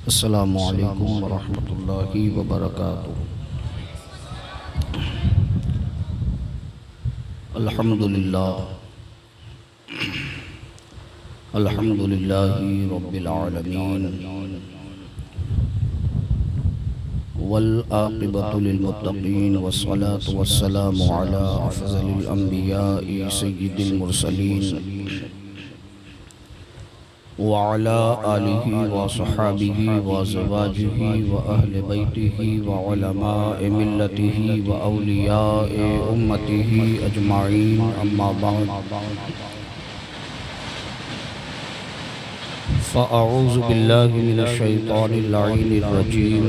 अस्सलामु अलैकुम वरहमतुल्लाहि वबरकातुहू। अल्हम्दुलिल्लाहि रब्बिल आलमीन वल आक़िबतु लिल मुत्तक़ीन वस्सलातु वस्सलामु अला अफ़ज़लिल अंबियाइ सय्यिदिल मुरसलीन व अला आलिहि व सहाबिहि व अज़वाजिहि व अहले बैतिहि व उलमाए मिल्लतिहि व औलियाए उम्मतिहि अजमाईन, अम्मा बाद फ़अऊज़ु बिल्लाहि मिनश शैतानिर लाइनिर रजीम।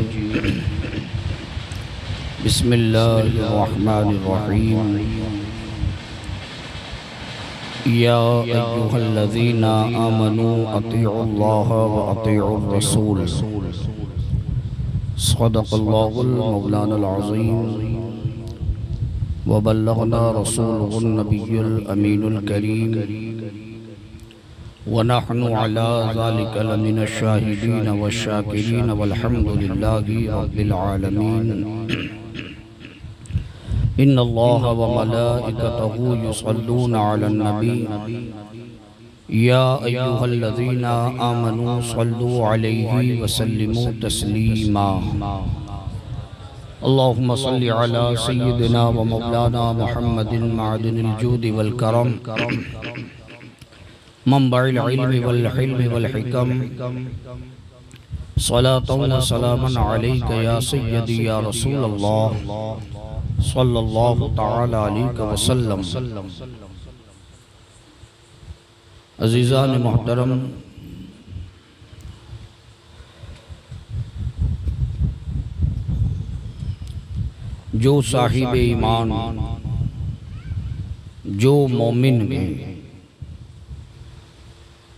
बिस्मिल्लाहिर रहमानिर रहीम। या अय्युहल्लज़ीना आमनू अतीउल्लाह व अतीउर रसूल। सदक़ल्लाहुल मौलानाल अज़ीम व बल्लगना रसूलुहुन नबियुल अमीनुल करीम व नहनु अला ज़ालिका लमिनश शाहिदीन वश्शाकिरीन वल्हम्दुलिल्लाहि रब्बिल आलमीन। इन्नल्लाह व मलाइकतहू युसल्लूना अलन नबी या अय्युहल्लज़ीना आमनू सल्लू अलैहि व सल्लिमू तस्लीमा। अल्लाहुम्मा सल्लि अला सय्यिदिना व मौलाना मुहम्मदिन मअदिनिल जूदि वल करम मंबइल इल्मि वल हिल्मि वल हिकम। सलातन व सलामन अलैका या सय्यदी या रसूलल्लाह सल्लल्लाहु तआला अलैहि वसल्लम। अज़ीज़ान मोहतरम, जो साहिब ईमान, जो मोमिन में,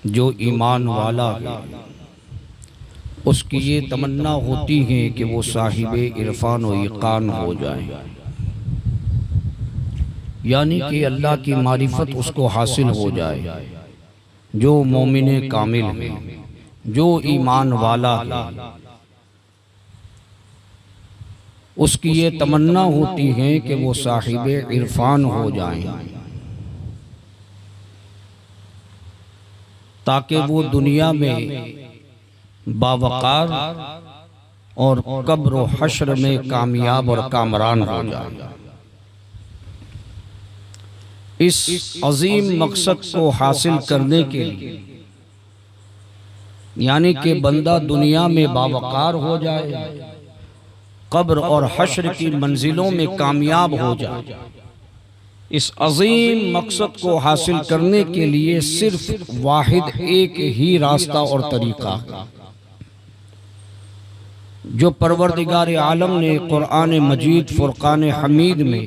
जो ईमान वाला है, उसकी ये तमन्ना होती है कि वो साहिब इरफान व इक़ान हो जाए, यानी कि अल्लाह की मारिफत उसको हासिल हो जाए। जो मोमिन कामिल है, जो ईमान वाला है, उसकी ये तमन्ना होती है कि वो साहिब इरफान हो जाए, ताकि वो दुनिया में बावकार और कब्र व हश्र में कामयाब और कामरान हो जाए। इस अजीम मकसद को हासिल करने के लिए, यानी कि बंदा दुनिया में बावकार हो जाए, कब्र और हश्र की मंजिलों में कामयाब हो जाए, इस अजीम मकसद को हासिल करने के लिए सिर्फ वाहिद एक ही रास्ता और तरीका है, जो परवरदिगार आलम ने कुरान मजीद फुरकान हमीद में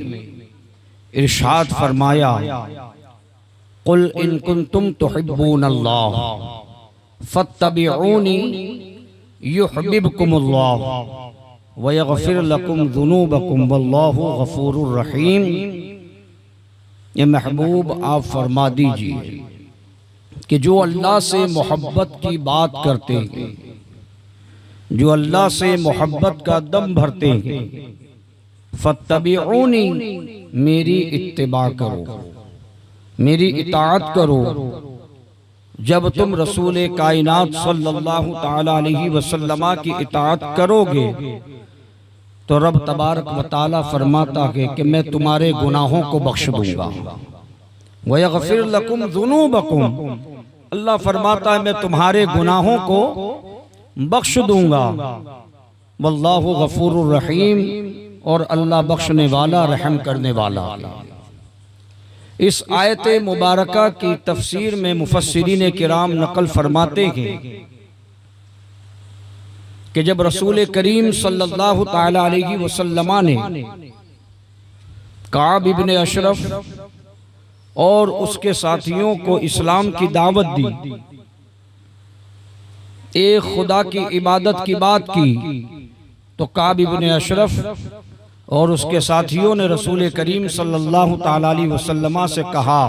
इरशाद फरमाया, कुल इन कुंतुम तुहिब्बूनल्लाह फत्तबिऊनी युहब्बिबकुमुल्लाह व यगफिर लकुम ज़ुनूबकुम वल्लाहु गफूरुर रहीम। ये महबूब आप फरमा दीजिए कि जो अल्लाह से मोहब्बत की बात करते हैं, जो अल्लाह से मोहब्बत का दम भरते हैं, फत्तबिऊनी, मेरी इत्तिबा करो, मेरी इताअत करो। जब तुम रसूल कायनात सल्लल्लाहु ताला अलैहि वसल्लम की इताअत करोगे तो रब तबारक व ताला फरमाता है कि मैं तुम्हारे गुनाहों को बख्श दूंगा। व यगफिर लकुम ज़ुनूबकुम, अल्लाह फरमाता है मैं तुम्हारे गुनाहों को बख्श दूंगा। वल्लाहु गफूरुर रहीम, और अल्लाह बख्शने वाला रहम करने वाला। इस आयत मुबारका की तफसीर में मुफस्सिरीन किराम नकल फरमाते हैं कि जब रसूल करीम सल्लल्लाहु ताला अलैहि वसल्लम ने काब इब्न अशरफ और उसके साथियों को इस्लाम की दावत दी, एक खुदा की इबादत की बात की, तो काब इब्न अशरफ और उसके साथियों ने रसूल करीम सल्लल्लाहु ताला अलैहि वसल्लम से कहा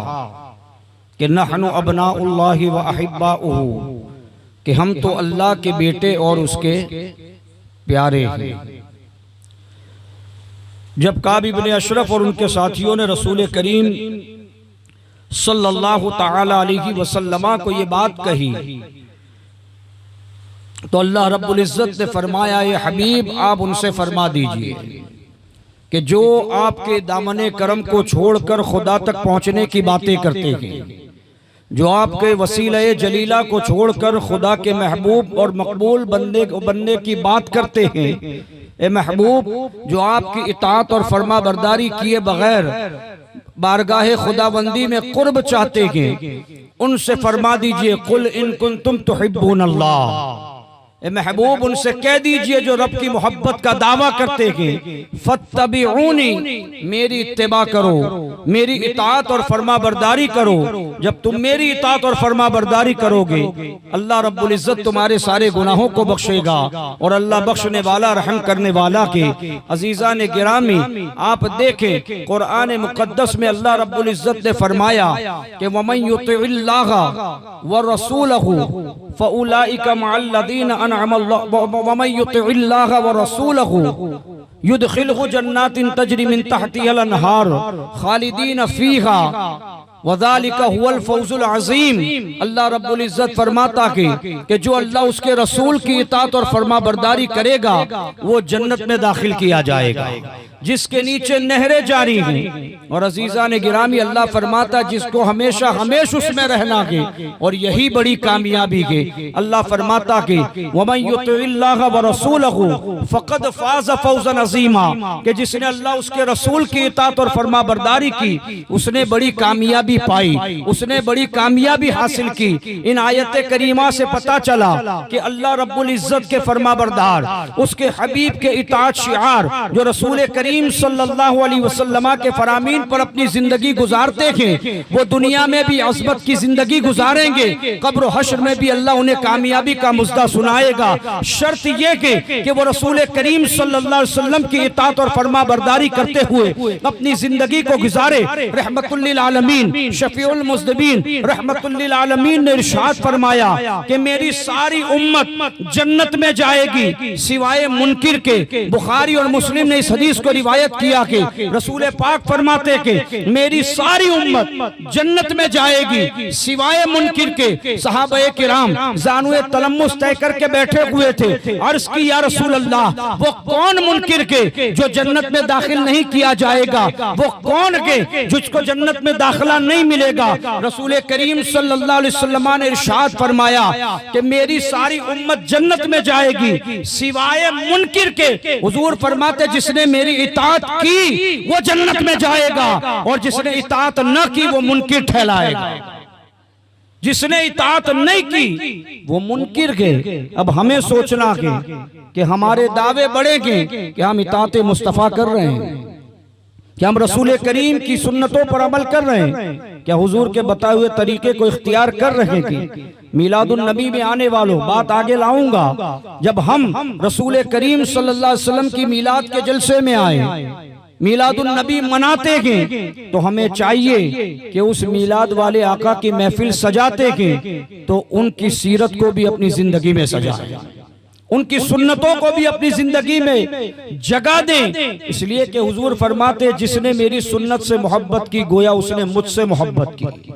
कि नहनु अबनाउल्लाहि व अहिब्बाउहु, कि हम तो अल्लाह के बेटे और उसके प्यारे हैं। जब काब इब्न अशरफ और उनके साथियों ने रसूल करीम सल्लल्लाहु ताला अलैहि वसल्लम को ये बात कही तो अल्लाह रब्बुल इज्जत ने फरमाया, ये हबीब आप उनसे फरमा दीजिए कि जो आपके दामने करम को छोड़कर खुदा तक पहुंचने की बातें करते हैं, जो आपके वसीले जलीला को छोड़कर खुदा के महबूब और मकबूल बनने की बात करते हैं, ए महबूब जो आपकी इताअत और फरमा बरदारी किए बगैर बारगाहे खुदाबंदी में कुर्ब चाहते हैं, उनसे फरमा दीजिए कुल इन कुंतुम तुहिब्बूनल्लाह, ए महबूब उनसे कह दीजिए जो रब की मोहब्बत का दावा करते हैं, फत्तबिऊनी मेरी इत्तिबा करो, मेरी इताअत और फरमा बरदारी करो। जब तुम मेरी इताअत और फरमा बरदारी करोगे अल्लाह रब्बुल इज्जत तुम्हारे सारे गुनाहों को बख्शेगा और अल्लाह बख्शने वाला रहम करने वाला के। अजीज़ान गिरामी आप देखें कुरान मुकद्दस में अल्लाह रब्बुल इज्जत ने फरमाया कि वमन युतिइल्लाह व रसूलहु फउलाइका मअल्लज़ीना वमन युतिइल्लाह व रसूलहु युदखिलहु जन्नातिन तजरी मिन तहतिहल अनहार खालिदीन फीहा वज़ालिका हुवल फौजुल अज़ीम। अल्लाह रब्बुल इज्जत फरमाता कि जो अल्लाह उसके रसूल की इताअत और फरमा बरदारी करेगा वो जन्नत में दाखिल किया जाएगा जिसके नीचे नहरें जारी हैं। और अजीज़ा ने गिरामी अल्लाह फरमाता जिसको हमेशा हमेशा उसमें रहना के और यही बड़ी कामयाबी के। अल्लाह फरमाता कि वमन युतिइल्लाह व रसूलहु फ़क़द फ़ाज़ फ़ौज़न अज़ीमा, कि जिसने अल्लाह उसके रसूल की इताअत और फरमा बरदारी की उसने बड़ी कामयाबी पाई, उसने बड़ी कामयाबी हासिल की। इन आयत करीमा से पता चला कि अल्लाह रब्बुल इज्जत के फरमा बरदार, उसके हबीब के इताअत शिआर जो रसूल करीम सल्लल्लाहु अलैहि वसल्लम के फरामीन पर अपनी जिंदगी गुजारते हैं, वो दुनिया में भी अज़मत की जिंदगी गुजारेंगे, कब्र हश्र में भी अल्लाह उन्हें कामयाबी का मुज़्दा सुनाएगा। शर्त यह कि वो रसूल करीम सल्लल्लाहु अलैहि वसल्लम की इताअत और फरमा बरदारी करते हुए अपनी जिंदगी को गुजारे। रहमतुल लिल आलमीन शफीउल मुज़निबीन रहमतुल लिल आलमीन ने इरशाद फरमाया कि मेरी सारी उम्मत जन्नत में जाएगी सिवाय मुनकिर के। बुखारी और मुस्लिम ने इस हदीस को रिवायत किया कि रसूल पाक फरमाते कि मेरी सारी उम्मत जन्नत में जाएगी सिवाय मुनकिर के। सहाबाए किराम जानुए तलम्मुस तय करके बैठे हुए थे। अर्ज़ की या रसूल अल्लाह, वो कौन मुनकिर के जो जन्नत में दाखिल नहीं किया जाएगा, वो कौन के जिसको जन्नत में दाखिला नहीं मिलेगा। रसूल करीम सल्लल्लाहु अलैहि वसल्लम ने इरशाद फरमाया कि मेरी सारी उम्मत जन्नत में जाएगी सिवाय मुनकिर के। हुजूर फरमाते जिसने मेरी इताअत की वो जन्नत में जाएगा और जिसने इताअत न की वो मुनकिर ठहराएगा। जिसने इताअत नहीं की वो मुनकिर के। अब हमें सोचना कि हमारे दावे बढ़ेंगे कि हम इताअत मुस्तफ़ा कर रहे हैं, क्या हम रसूल करीम की सुन्नतों पर अमल कर रहे हैं, क्या हुजूर के बताए हुए तरीके को इख्तियार कर रहे हैं। मिलादुन नबी में आने वालों बात आगे लाऊंगा। जब हम रसूल करीम सल्लल्लाहु अलैहि वसल्लम की मिलाद के जलसे में आए, मिलादुन नबी मनाते हैं, तो हमें चाहिए कि उस मिलाद वाले आका की महफिल सजाते हैं तो उनकी सीरत को भी अपनी जिंदगी में सजाएं, उनकी सुन्नतों को भी अपनी जिंदगी में जगा दें। इसलिए कि हुजूर फरमाते जिसने मेरी सुन्नत से मोहब्बत की गोया उसने मुझसे मोहब्बत की।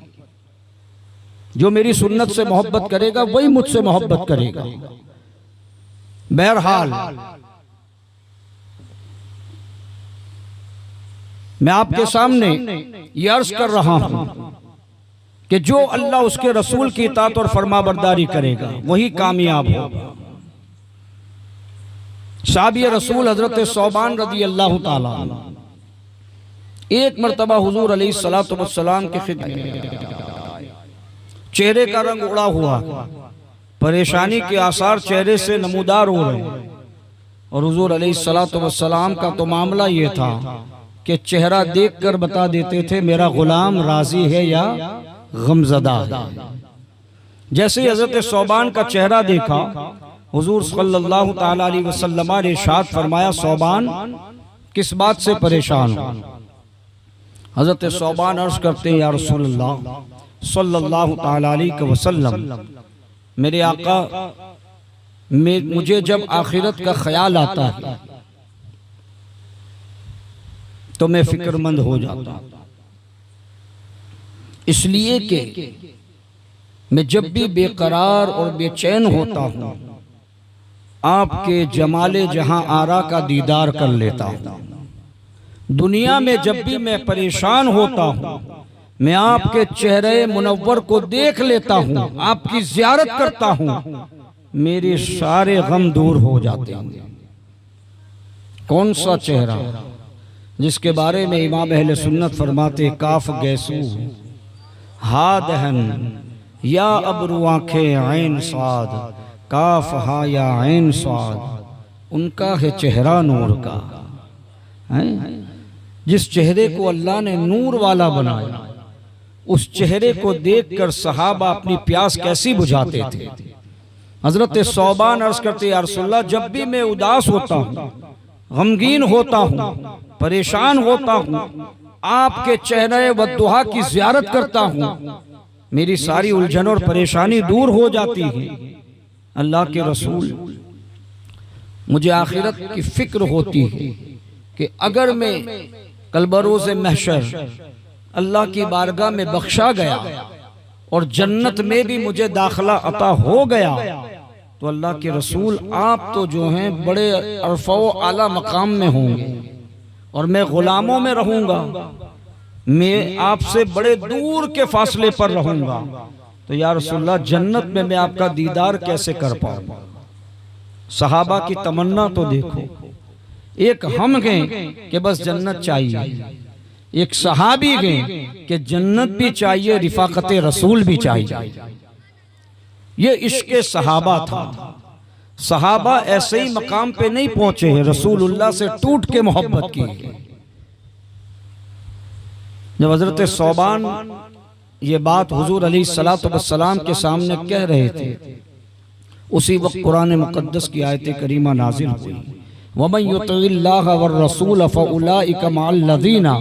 जो मेरी सुन्नत से मोहब्बत करेगा वही मुझसे मोहब्बत करेगा। बहरहाल मैं आपके सामने ये अर्ज कर रहा हूं कि जो अल्लाह उसके रसूल की इताअत और फरमा बरदारी करेगा वही कामयाब होगा। साहबी रसूल हजरत सौबान रज़ी अल्लाह ताला एक मरतबा हुजूर अलैहिस्सलातु वस्सलाम के खिदमत, चेहरे का रंग उड़ा हुआ, परेशानी के आसार चेहरे से नमूदार हो रहे हैं। और हुजूर अलैहिस्सलातु वस्सलाम का तो मामला ये था कि चेहरा देखकर बता देते थे मेरा गुलाम राजी है या गमज़दा है। जैसे हजरत सौबान का चेहरा देखा हुजूर सल्लल्लाहु ताला अलैहि वसल्लम ने इरशाद फरमाया सौबान किस बात से परेशान हो। हजरत सौबान अर्ज करते हैं या रसूलल्लाह सल्लल्लाहु ताला अलैहि वसल्लम मेरे आका मुझे जब आखिरत का ख्याल आता है तो मैं फिक्रमंद हो जाता हूं, इसलिए कि मैं जब भी बेकरार और बेचैन होता हूं आपके जमाले जहां आरा का दीदार कर लेता हूं। दुनिया में जब भी मैं परेशान होता हूं मैं आपके चेहरे मुनव्वर को देख लेता हूं, आपकी ज़ियारत करता हूं, मेरे सारे गम दूर हो जाते हैं। कौन सा चेहरा जिसके बारे में इमाम अहले सुन्नत फरमाते काफ गैसू हा दहन या अबरू आंखें ऐन साद काफ हा या ऐन स्वाद, उनका है चेहरा नूर का है। जिस चेहरे को अल्लाह ने नूर वाला बनाया उस चेहरे को देखकर सहाबा अपनी प्यास कैसी बुझाते थे। हजरत सौबान अर्ज करते या रसूलल्लाह, जब भी मैं उदास होता हूँ, गमगीन होता हूँ, परेशान होता हूँ, आपके चेहरे वद्दुहा की ज़ियारत करता हूँ, मेरी सारी उलझन और परेशानी दूर हो जाती है। अल्लाह के रसूल, मुझे आखिरत की फिक्र होती है कि अगर मैं कल बरोज़ महशर अल्लाह की बारगाह में बख्शा गया और जन्नत में भी मुझे दाखला अता हो गया तो अल्लाह के रसूल आप तो जो हैं बड़े अरफ़ा आला मकाम में होंगे और मैं गुलामों में रहूंगा, मैं आपसे बड़े दूर के फासले पर रहूंगा। तो या रसूलल्लाह, जन्नत में मैं आपका दीदार कैसे कर पाऊंगा? सहाबा की तमन्ना तो देखो, एक हम गए कि बस जन्नत चाहिए, एक सहाबी गए कि जन्नत भी चाहिए, रिफाकत रसूल भी चाहिए। ये इश्क़ सहाबा था। सहाबा ऐसे ही मकाम पे नहीं पहुंचे हैं, रसूलुल्लाह से टूट के मोहब्बत की। जब हजरत सौबान ये बात हुजूर अलैहिस्सलातु वस्सलाम के सामने कह रहे थे, उसी वक्त कुरान मुक़द्दस की आयत करीमा नाज़िल हुई, वमन युतिल्लाह वर रसूल फउलाइका मअल्लज़ीना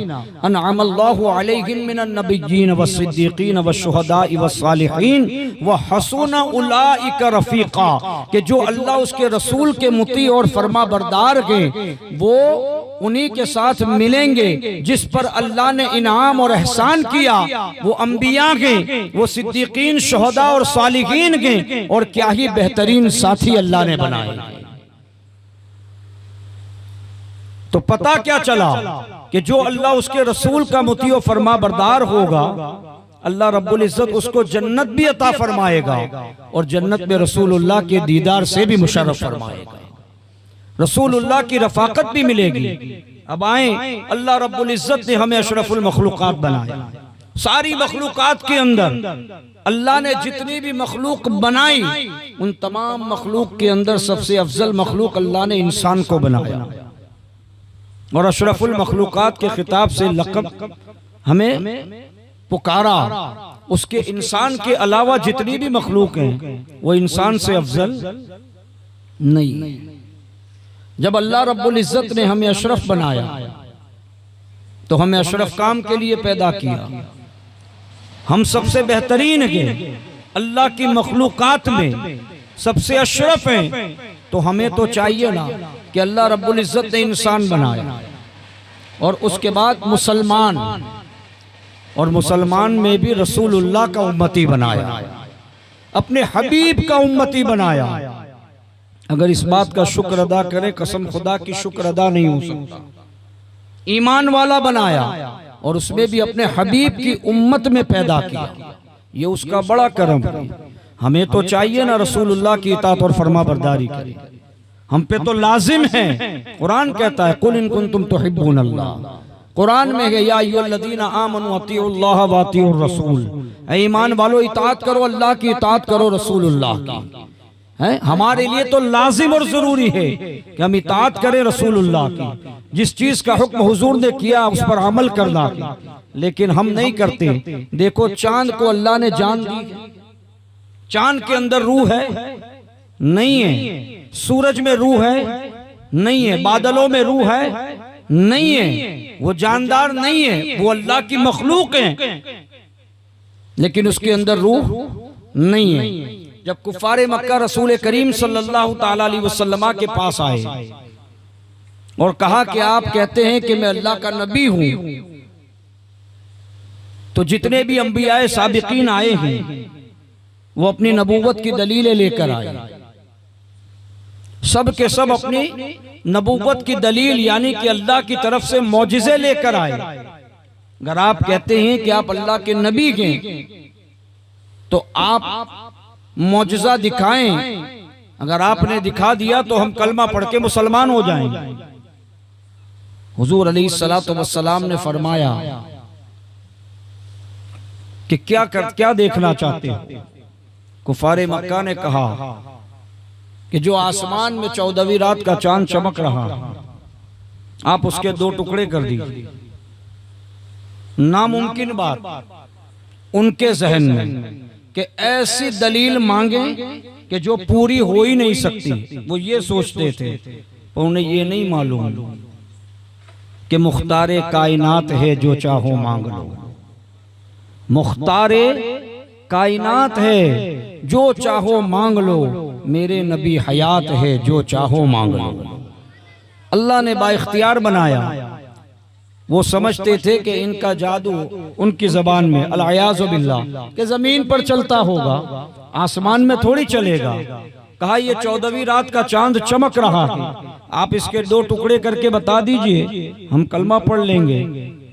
अनअमल्लाहु अलैहिम मिनन नबिय्यीन वस्सिद्दीक़ीन वश्शुहदाኢ वस्सालिहीन व हसुना उलाइका रफ़ीक़ा, कि जो अल्लाह उसके रसूल के मुती और फरमा बरदार हैं वो उन्हीं के साथ मिलेंगे जिस पर अल्लाह ने इनाम और एहसान किया। वो अंबिया के, वो सिद्दीकीन, शुहदा और सालिहीन के, और क्या ही बेहतरीन साथी अल्लाह ने बनाए। तो पता क्या चला कि जो अल्लाह उसके रसूल का मुती और फरमा बरदार होगा, अल्लाह रब्बुल इज्जत उसको जन्नत भी अता फरमाएगा और जन्नत में रसूलुल्लाह के दीदार से भी मुशर्रफ फरमाएगा, रसूलुल्लाह की रफाकत भी मिलेगी। अब आए, अल्लाह रब्बुल इज्जत ने हमें अशरफुल मखलूकात बनाया। सारी मखलूकात के अंदर अल्लाह ने जितनी भी मखलूक बनाई, उन तमाम मखलूक के अंदर सबसे अफजल मखलूक अल्लाह ने इंसान को बनाया और अशरफुल मखलूकात के खिताब से लक़ब हमें पुकारा। उसके इंसान के अलावा जितनी भी मखलूक हैं वो इंसान से अफजल नहीं। जब अल्लाह रब्बुल इज्जत ने हमें अशरफ बनाया तो हमें अशरफ काम के लिए पैदा किया। हम सबसे बेहतरीन हैं, अल्लाह की मखलूकात में सबसे अशरफ हैं, तो हमें तो चाहिए ना कि अल्लाह रब्बुल इज्जत ने इंसान बनाया और उसके बाद मुसलमान, और मुसलमान में भी रसूलुल्लाह का उम्मती बनाया, अपने हबीब का उम्मती बनाया। अगर इस बात का शुक्र अदा करें, कसम खुदा की शुक्र अदा नहीं हो सकता। ईमान वाला बनाया और उसमें भी अपने हबीब की उम्मत में पैदा किया, ये उसका बड़ा करम है। हमें तो चाहिए ना रसूलुल्लाह की इताअत और फरमा बरदारी करें, हम पे तो लाजिम है। कुरान कहता है कुल इन कुंतुम तुहिब्बूनल्लाह, कुरान में है या अय्युहल्लज़ीना आमनू अतीउल्लाह व अतीउर रसूल, ऐ ईमान वालो इताअत करो, अल्लाह की इताअत करो, रसूलुल्लाह की। है हमारे लिए तो लाजिम और जरूरी है कि हम इताअत करें रसूलुल्लाह की। जिस चीज का हुक्म हुजूर ने किया उस पर अमल करना, लेकिन हम नहीं करते। देखो चांद को अल्लाह ने जान दी, चांद के अंदर रूह है नहीं है, सूरज में रूह है नहीं है, बादलों में रूह है नहीं है, वो जानदार नहीं है, वो अल्लाह की मखलूक है, लेकिन उसके अंदर रूह नहीं है। जब कुफारे मक्का रसूल करीम सल्लल्लाहु ताला अलैहि वसल्लम के पास आए और कहा कि आप कहते हैं कि मैं अल्लाह का नबी हूं, तो जितने भी अंबियाए साबिकीन आए हैं वो अपनी नबूवत की दलीलें लेकर आए। सब के सब अपनी नबूवत की दलील यानी कि अल्लाह की तरफ से मौजिज़े लेकर आए। अगर आप कहते हैं कि आप अल्लाह के नबी हैं तो आप मौजिज़ा दिखाएं। अगर आपने दिखा दिया तो हम कलमा पढ़ के मुसलमान हो जाएंगे। हुजूर अलैहिस्सलातु वस्सलाम ने फरमाया कि क्या देखना चाहते हो? कुफारे मक्का ने कहा कि जो आसमान में 14वीं रात का चांद चमक रहा, आप उसके 2 टुकड़े कर दीजिए। नामुमकिन बात उनके जहन में कि ऐसी दलील मांगे कि जो पूरी हो ही नहीं सकती। वो ये सोचते थे, पर उन्हें ये नहीं मालूम कि मुख्तारे कायनात है जो चाहो मांग लो। मुख्तारे कायनात है जो चाहो मांग लो, मेरे नबी हयात है जो चाहो मांग लो। अल्लाह ने बाइख्तियार बनाया। वो समझते थे कि इनका जादू उनकी जबान में अल-अयाज़ु बिल्लाह कि जमीन पर चलता होगा, आसमान में थोड़ी चलेगा। कहा ये 14वीं रात का चांद चमक रहा है, आप इसके 2 टुकड़े करके बता दीजिए, हम कलमा पढ़ लेंगे।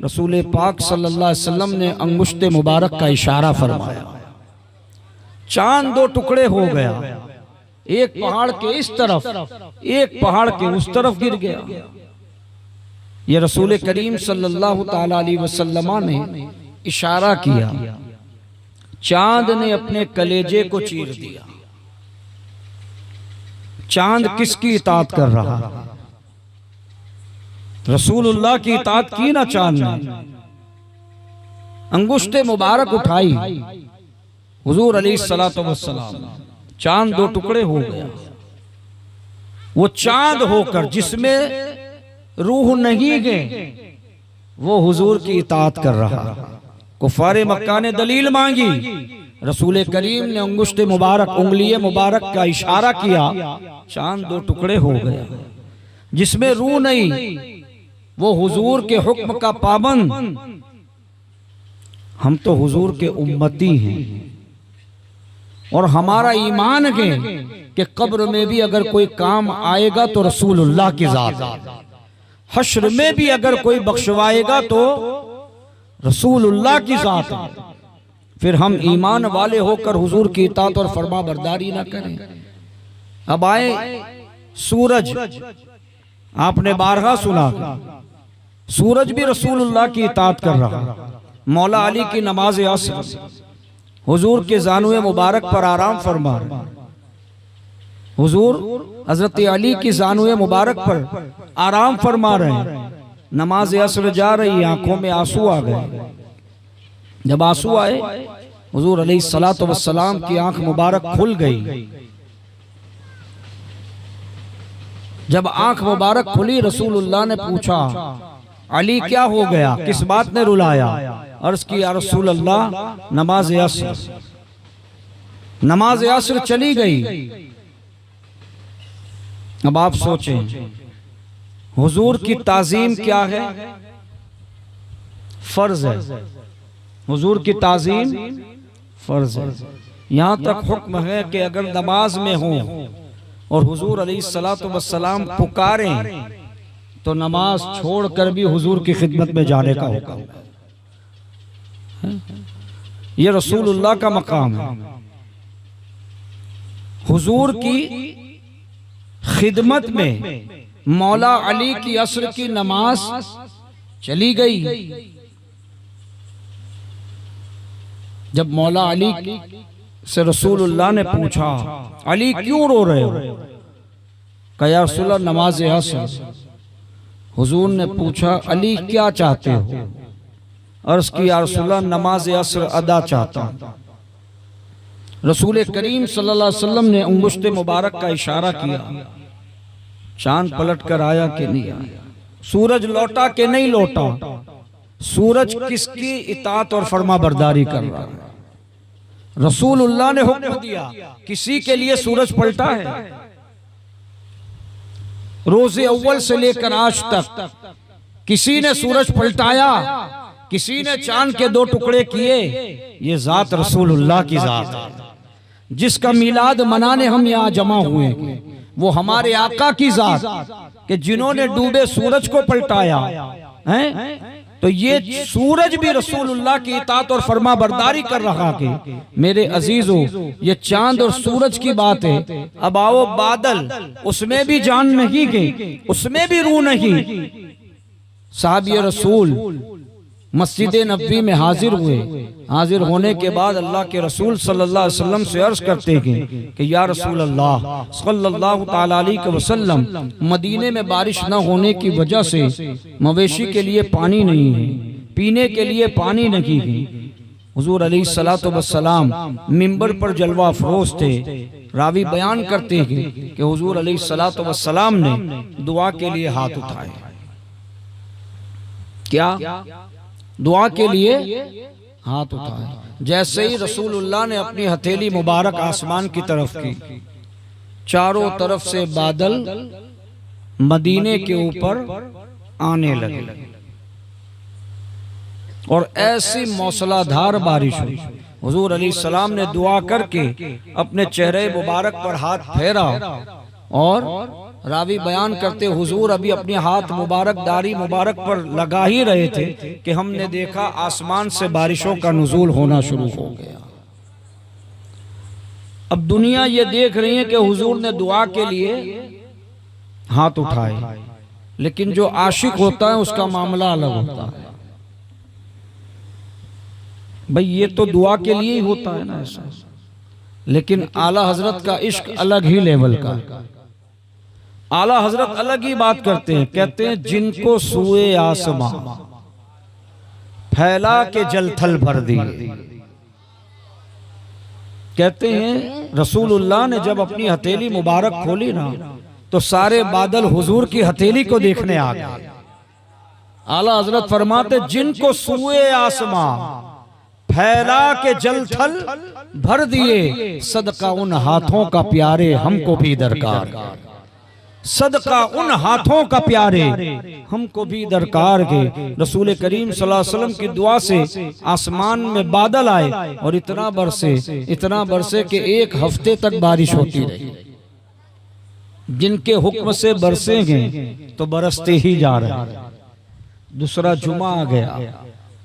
रसूल पाक सल्लल्लाहु अलैहि वसल्लम ने अंगुश्ते मुबारक का इशारा फरमाया, चांद 2 टुकड़े हो गया। एक पहाड़ के इस तरफ, एक पहाड़ के उस तरफ गिर गया। ये रसूल करीम सल्लल्लाहु ताला अलैहि वसल्लम ने इशारा किया, चांद ने अपने कलेजे को चीर दिया। चांद किसकी इताअत कर रहा? रसूलुल्लाह की इताअत की ना चांद ने। अंगुश्ते मुबारक उठाई, हुजूर अलैहिस्सलातु वस्सलाम, चांद 2 टुकड़े हो गया। वो चांद होकर जिसमें रूह नहीं गए, वो हुजूर की इताअत कर रहा। कुफारे मक्का ने दलील मांगी, रसूल करीम ने अंगुश्ते मुबारक, उंगली मुबारक का इशारा किया, चांद 2 टुकड़े हो गया। जिसमें रूह नहीं वो हुजूर के हुक्म का पाबंद। हम तो हुजूर के उम्मती हैं और हमारा ईमान है कि कब्र में भी अगर कोई काम आएगा तो रसूलुल्लाह की जात है, हश्र में भी अगर कोई बख्शवाएगा तो रसूलुल्लाह की जात है। फिर हम ईमान वाले होकर हुजूर की इताअत और फरमा बरदारी ना करें। अब आए सूरज, आपने बारहा सुना, सूरज भी रसूलुल्लाह की इताअत कर रहा। मौला अली की नमाज असर हुजूर के जानुए मुबारक पर आराम फरमा रहे। हुजूर हजरत अली की जानुए मुबारक पर आराम फरमा रहे हैं। नमाज असर जा रही, आंखों में आंसू आ गए। जब आंसू आए, हुजूर अलैहिस्सलातु वस्सलाम की आंख मुबारक खुल गई। जब आंख मुबारक खुली, रसूलुल्लाह ने पूछा, अली क्या हो गया, किस बात ने रुलाया? अर्ज की, या रसूल अल्लाह, नमाज असर। नमाज असर चली गई। अब आप सोचें, हुजूर की ताजीम क्या है? फर्ज है। हुजूर की ताजीम फर्ज है। यहां तक हुक्म है कि अगर नमाज में हो और हुजूर अलैहिस्सलातु वस्सलाम पुकारें तो नमाज छोड़कर भी हुजूर की खिदमत में जाने का हुक्म है। ये रसूलुल्लाह का मकाम है। हुजूर की खिदमत में मौला अली की असर की नमाज चली गई। जब मौला अली से रसूलुल्लाह ने पूछा, अली क्यों रो रहे हो? कहा, या रसूलल्लाह, नमाज असर। हुजूर ने पूछा, अली क्या चाहते हो? अर्ज की, या रसूलल्लाह, नमाज असर अदा चाहता हूं। रसूल करीम सल्लल्लाहु अलैहि वसल्लम ने अंगुश्ते मुबारक का इशारा किया। चांद पलट कर आया कि नहीं आया? सूरज लौटा कि नहीं लौटा? सूरज किसकी इताअत और फरमा बरदारी कर रहा है? रसूलुल्लाह ने हुक्म दिया, किसी के लिए सूरज पलटा है? रोज़े अव्वल से लेकर आज तक किसी ने सूरज पलटाया? किसी ने चांद के 2 टुकड़े किए? ये जात रसूलुल्लाह की जात है जिसका मिलाद मनाने हम यहाँ जमा हुए हैं। वो हमारे आका की जात कि जिन्होंने डूबे सूरज को पलटाया है। तो ये सूरज भी रसूलुल्लाह की इताअत और फरमा बरदारी कर रहा कि मेरे अजीजों, ये चांद और सूरज की बात है। अब आओ बादल, उसमें भी जान नहीं गई, उसमें भी रूह नहीं। साहबी रसूल मस्जिद नबवी में हाजिर हुए। हाजिर होने के बाद अल्लाह के रसूल सल्लल्लाहु अलैहि वसल्लम से अर्ज करते हैं कि या रसूल अल्लाह सल्लल्लाहु ताला अलैहि वसल्लम, मदीने में बारिश न होने की वजह से मवेशी के लिए पानी नहीं है, पीने के लिए पानी नहीं है। हुजूर अलैहिस्सलातु वस्सलाम मिंबर पर जलवा अफरोज थे। रावी बयान करते हैं कि हुजूर अलैहिस्सलातु वस्सलाम ने दुआ के लिए हाथ उठाए। क्या? दुआ के लिए हाथ उठाए। जैसे ही रसूलुल्लाह ने अपनी हथेली मुबारक आसमान की तरफ की, चारों तरफ से बादल मदीने के ऊपर आने लगे और ऐसी मौसलाधार बारिश हुई। हुजूर अलैहिस्सलाम ने दुआ करके अपने चेहरे मुबारक पर हाथ फेरा और रावी बयान करते हुजूर अभी अपने हाथ मुबारक दाढ़ी मुबारक पर लगा ही रहे थे कि हमने देखा आसमान से बारिशों का नुज़ूल होना शुरू हो गया। अब दुनिया ये देख रही है कि हुजूर ने दुआ के लिए हाथ उठाए, लेकिन जो आशिक होता है उसका मामला अलग होता है। भाई ये तो दुआ के लिए ही होता है ना ऐसा, लेकिन आला हजरत का इश्क अलग ही लेवल का। आला हजरत अलग ही बात करते हैं। कहते हैं जिनको सुए आसमां फैला के जल थल भर दिए। कहते हैं रसूलुल्लाह ने जब अपनी हथेली मुबारक खोली ना, तो सारे बादल हुजूर की हथेली को देखने आ गए। आला हजरत फरमाते जिनको सुए आसमां फैला के जल थल भर दिए, सदका उन हाथों का प्यारे हमको भी दरकार। सदका उन हाथों का प्यारे हमको भी दरकार के। रसूल करीम सल्लल्लाहु अलैहि वसल्लम की दुआ से आसमान में बादल आए और इतना बरसे कि 1 हफ्ते तक बारिश होती रही। जिनके हुक्म से बरसेंगे तो बरसते ही जा रहे। दूसरा जुमा आ गया,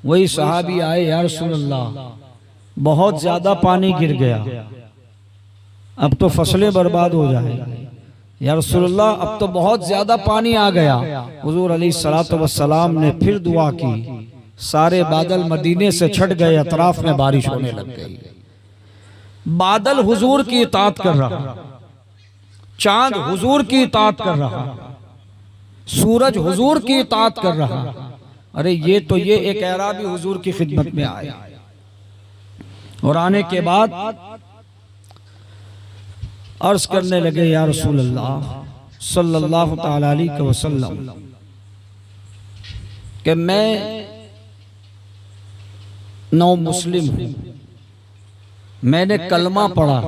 वही सहाबी आए, या रसूल अल्लाह बहुत ज्यादा पानी गिर गया, अब तो फसलें बर्बाद हो जाएंगी। या रसूलुल्लाह अब तो बहुत ज्यादा पानी आ गया। हुजूर अलैहिस्सलातु वस्सलाम ने फिर दुआ की, सारे बादल मदीने से छट गए, अतराफ में बारिश होने लग गई। बादल हुजूर की इताअत कर रहा, चांद हुजूर की इताअत कर रहा, सूरज हुजूर की इताअत कर रहा। अरे ये एक एराबी हुजूर की खिदमत में आया और आने के बाद अर्ज करने लगे, या रसूल अल्लाह सल्लल्लाहु ताला अलैहि वसल्लम कि मैं नौ मुस्लिम हूं, मैंने कलमा पढ़ा,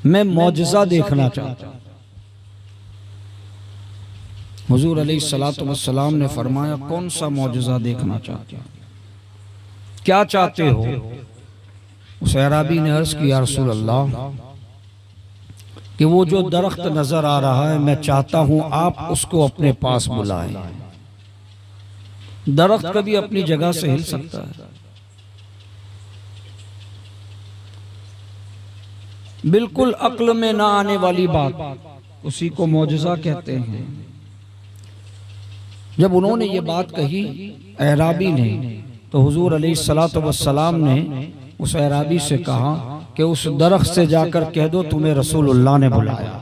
मैं मौजज़ा देखना चाहता हूं। हुजूर अलैहिस्सलातु वस्सलाम ने फरमाया, कौन सा मौजज़ा देखना चाहते हो, क्या चाहते हो? उस अराबी ने अर्ज किया, रसूल अल्लाह कि वो जो दरख्त नजर आ रहा है, मैं चाहता हूं आप उसको अपने पास बुलाएं। दरख्त कभी अपनी जगह से हिल सकता है? बिल्कुल अक्ल में ना आने वाली बात, उसी को मौजज़ा कहते हैं। जब उन्होंने ये बात कही अराबी ने, तो हुजूर अलैहिस्सलातु वस्सलाम ने उस अराबी से कहा कि उस दरख्त से जाकर कह दो तुम्हें रसूलुल्लाह ने बुलाया।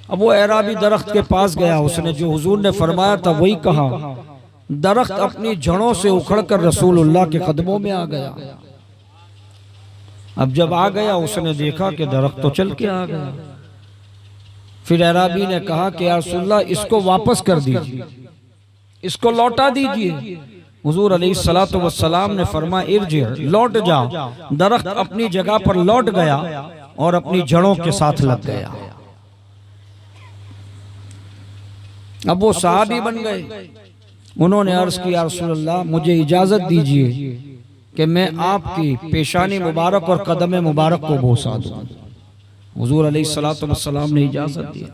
अब वो अराबी दरख्त के पास गया, उसने जो हुजूर ने फरमाया था वही कहा। दरख्त अपनी जड़ों से उखड़कर रसूलुल्लाह के कदमों में आ गया। अब जब आ गया, उसने देखा कि दरख्त तो चल के आ गया। फिर अराबी ने कहा कि या रसूलल्लाह इसको वापस कर दीजिए, इसको लौटा दीजिए। हुजूर अलैहिस्सलातु वस्सलाम ने फरमाया इरजी, लौट जा। दरख्त अपनी जगह पर लौट गया और अपनी जड़ों के साथ लग गया। अब वो सहाबी बन गए। उन्होंने अर्ज किया, रसूलल्लाह मुझे इजाजत दीजिए कि मैं आपकी पेशानी मुबारक और कदम मुबारक को बोसा दूं। हुजूर अलैहिस्सलातु वस्सलाम ने इजाजत दी।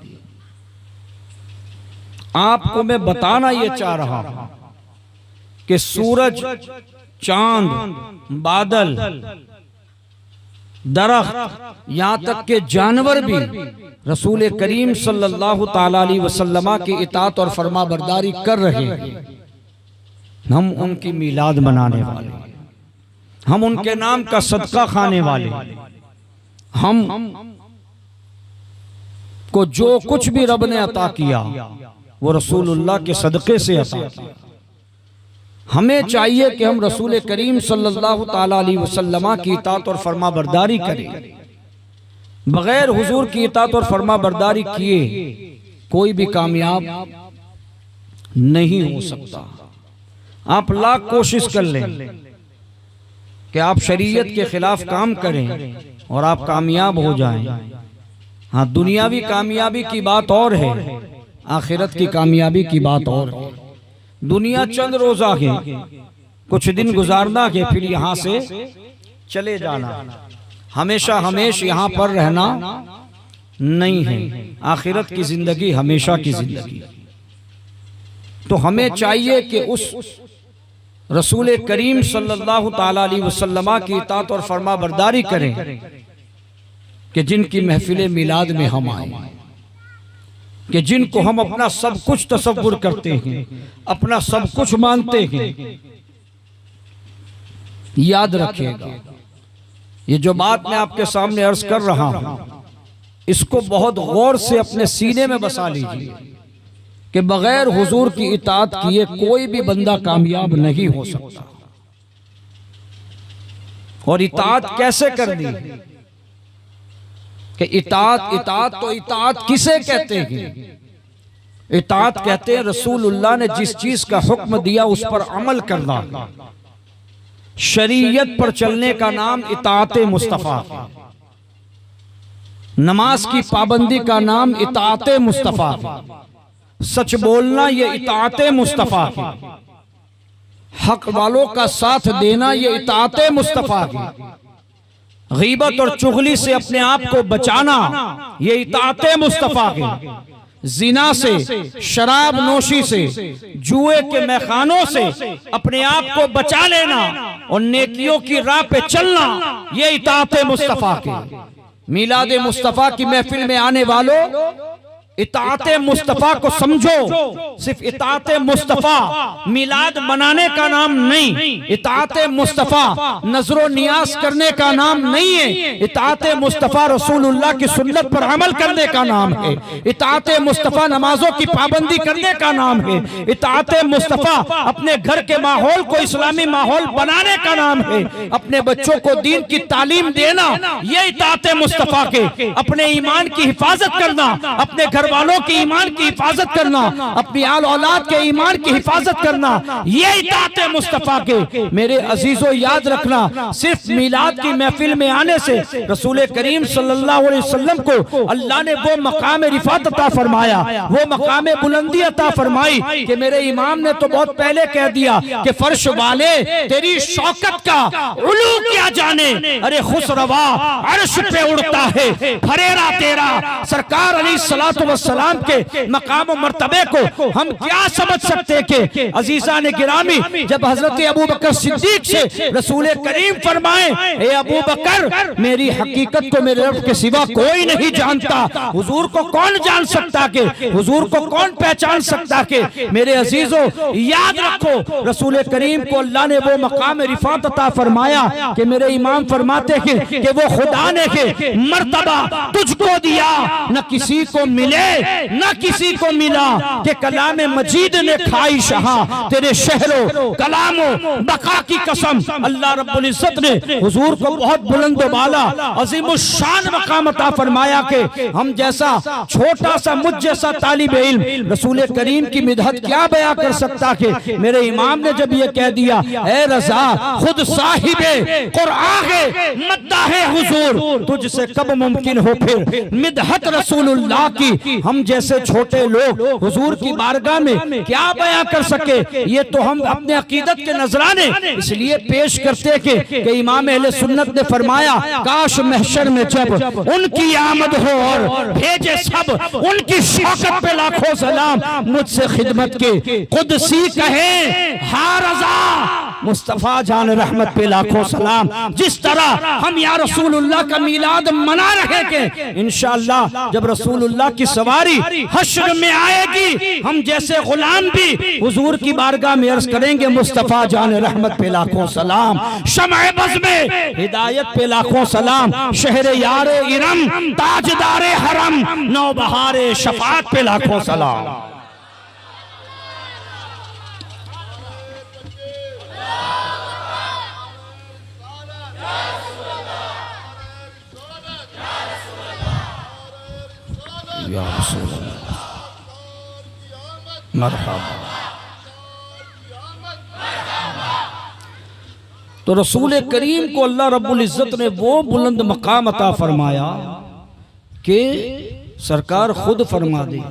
आपको मैं बताना ये चाह रहा हूं कि सूरज, चांद, बादल, दरख्त, यहां तक के जानवर भी रसूल करीम सल्लल्लाहु ताला अलैहि वसल्लम की इताअत और फरमा बरदारी कर रहे हैं। हम उनकी मिलाद मनाने वाले, हम उनके नाम का सदका खाने वाले, हम को जो कुछ भी रब ने अता किया वो रसूलुल्लाह के सदके से अता किया। हमें चाहिए कि हम रसूल करीम सल्लल्लाहु ताला अलैहि वसल्लम की इताअत और फरमा बरदारी करें। बगैर हुजूर की इताअत और फरमा बरदारी किए कोई भी कामयाब नहीं हो सकता। आप लाख कोशिश कर लें कि आप शरीयत के खिलाफ काम करें और आप कामयाब हो जाएं। हाँ, दुनियावी कामयाबी की बात और है, आखिरत की कामयाबी की बात और है। दुनिया चंद रोजा है, कुछ दिन गुजारना है, फिर यहाँ से चले जाना। हमेशा हमेशा यहाँ पर रहना नहीं है। आखिरत की जिंदगी हमेशा की जिंदगी। तो हमें चाहिए कि उस रसूल करीम सल्लल्लाहु ताला अलैहि वसल्लम की इताअत और फरमा बरदारी करें कि जिनकी महफिल मिलाद में हम आए, कि जिनको हम अपना सब कुछ तसव्वुर करते हैं, अपना सब कुछ मानते हैं। याद रखिएगा, ये जो बात मैं आपके सामने अर्ज कर रहा हूं, इसको बहुत गौर से अपने सीने में बसा लीजिए कि बगैर हुजूर की इताअत किए कोई भी बंदा कामयाब नहीं हो सकता। और इताअत कैसे करनी कि इताअत तो इताअत किसे कहते हैं? इताअत कहते हैं रसूलुल्लाह ने जिस चीज का हुक्म दिया उस पर अमल करना। शरीयत पर चलने का नाम इताअत मुस्तफा है। नमाज की पाबंदी का नाम इताअत मुस्तफा है। सच बोलना ये इताअत मुस्तफा है। हक वालों का साथ देना ये इताअत मुस्तफा है। गीबत और चुगली से अपने आप को बचाना ये इताअत मुस्तफा है। जिना से, शराब नोशी से, जुए के मैखानों से अपने आप को बचा लेना और नेकियों की राह पे चलना ये इताअत मुस्तफा है। मिलाद मुस्तफा की महफिल में आने वालों, इताअत मुस्तफा को समझो। सिर्फ इताअत मुस्तफा मिलाद मनाने का नाम नहीं, इताअत मुस्तफा नजरो नियाज करने का नाम नहीं है। इताअत मुस्तफा रसूलुल्लाह की सुन्नत पर अमल करने का नाम है। इताअत मुस्तफा नमाजों की पाबंदी करने का नाम है। इताअत मुस्तफा अपने घर के माहौल को इस्लामी माहौल बनाने का नाम है। अपने बच्चों को दीन की तालीम देना ये इताअत मुस्तफा के। अपने ईमान की हिफाजत करना, अपने घर वालों की ईमान की हिफाजत करना, अपनी आल औलाद के ईमान की हिफाजत करना ये इताअत मुस्तफा के। मेरे अजीजों याद रखना, सिर्फ मिलाद की महफिल में आने से रसूल करीम सल्लल्लाहु अलैहि वसल्लम को अल्लाह ने वो मकाम रिफात अता फरमाया, वो मकाम बुलंदी अता फरमाई कि मेरे इमाम ने तो बहुत पहले कह दिया कि फर्श वाले तेरी शौकत का उलू क्या जाने। अरे खुसरवा अर्श पे उड़ता है फरेरा तेरा। सरकार अलैहिस्सलातु वस्सलाम के मकाम और मर्तबे को हम क्या समझ सकते कि अजीजा ने गिरामी जब हजरत अबू बकर सिद्दीक से रसूल करीम फरमाए, ए अबू बकर मेरी हकीकत को मेरे रब के सिवा कोई नहीं जानता। हुजूर को कौन जान सकता के, हुजूर को कौन पहचान सकता के। मेरे अजीजों याद रखो, रसूल करीम को अल्लाह ने वो मकाम रिफात अता फरमाया कि मेरे इमाम फरमाते हैं कि वो खुदा ने मर्तबा तुझको दिया न किसी को मिले है न किसी को मिला कि कलाम मजीद ने खाई शहा तेरे शहरों कलामो बका की कसम। अल्लाह रब्बुल इज्जत ने हुजूर को बहुत बुलंद वाला अजीम शान मकाम अता फरमाया कि हम जैसा छोटा सा मुझ जैसा तालिब इल्म रसूल करीम की मिदहत क्या बयां कर सकता कि मेरे इमाम ने जब ये कह दिया ए रज़ा खुद साहिबे कुरान है मद्दाहे हुजूर तुझसे कब मुमकिन हो फिर मिदहत रसूलुल्लाह की। हम जैसे छोटे लोग हुजूर की बारगाह में क्या बयां कर सके, ये तो हम अपने अकीदत के नजराने इसलिए पेश करते कि इमाम अहले सुन्नत ने फरमाया काश महशर में जब उनकी आमद हो और भेजे सब उनकी शौकत पे लाखों सलाम मुझसे खिदमत के कुदसी कहे हा रज़ा मुस्तफा जान रहमत पे लाखों सलाम। जिस तरह हम या रसूलुल्लाह का मिलाद मना रहे के इंशाअल्लाह जब रसूलुल्लाह की सवारी हश्र में आएगी हम जैसे गुलाम भी हुजूर की बारगाह में अर्ज करेंगे मुस्तफा जान रहमत पे लाखों सलाम, शमए बज़ में हिदायत पे लाखों सलाम, शहरे यारे इरम ताजदारे हरम नौबहारे शफात पे लाखों सलाम। या रसूल अल्लाह मरहबा। तो रसूल करीम को अल्लाह रब्बुल इज्जत ने वो बुलंद मकाम अता फरमाया कि सरकार खुद फरमा दे।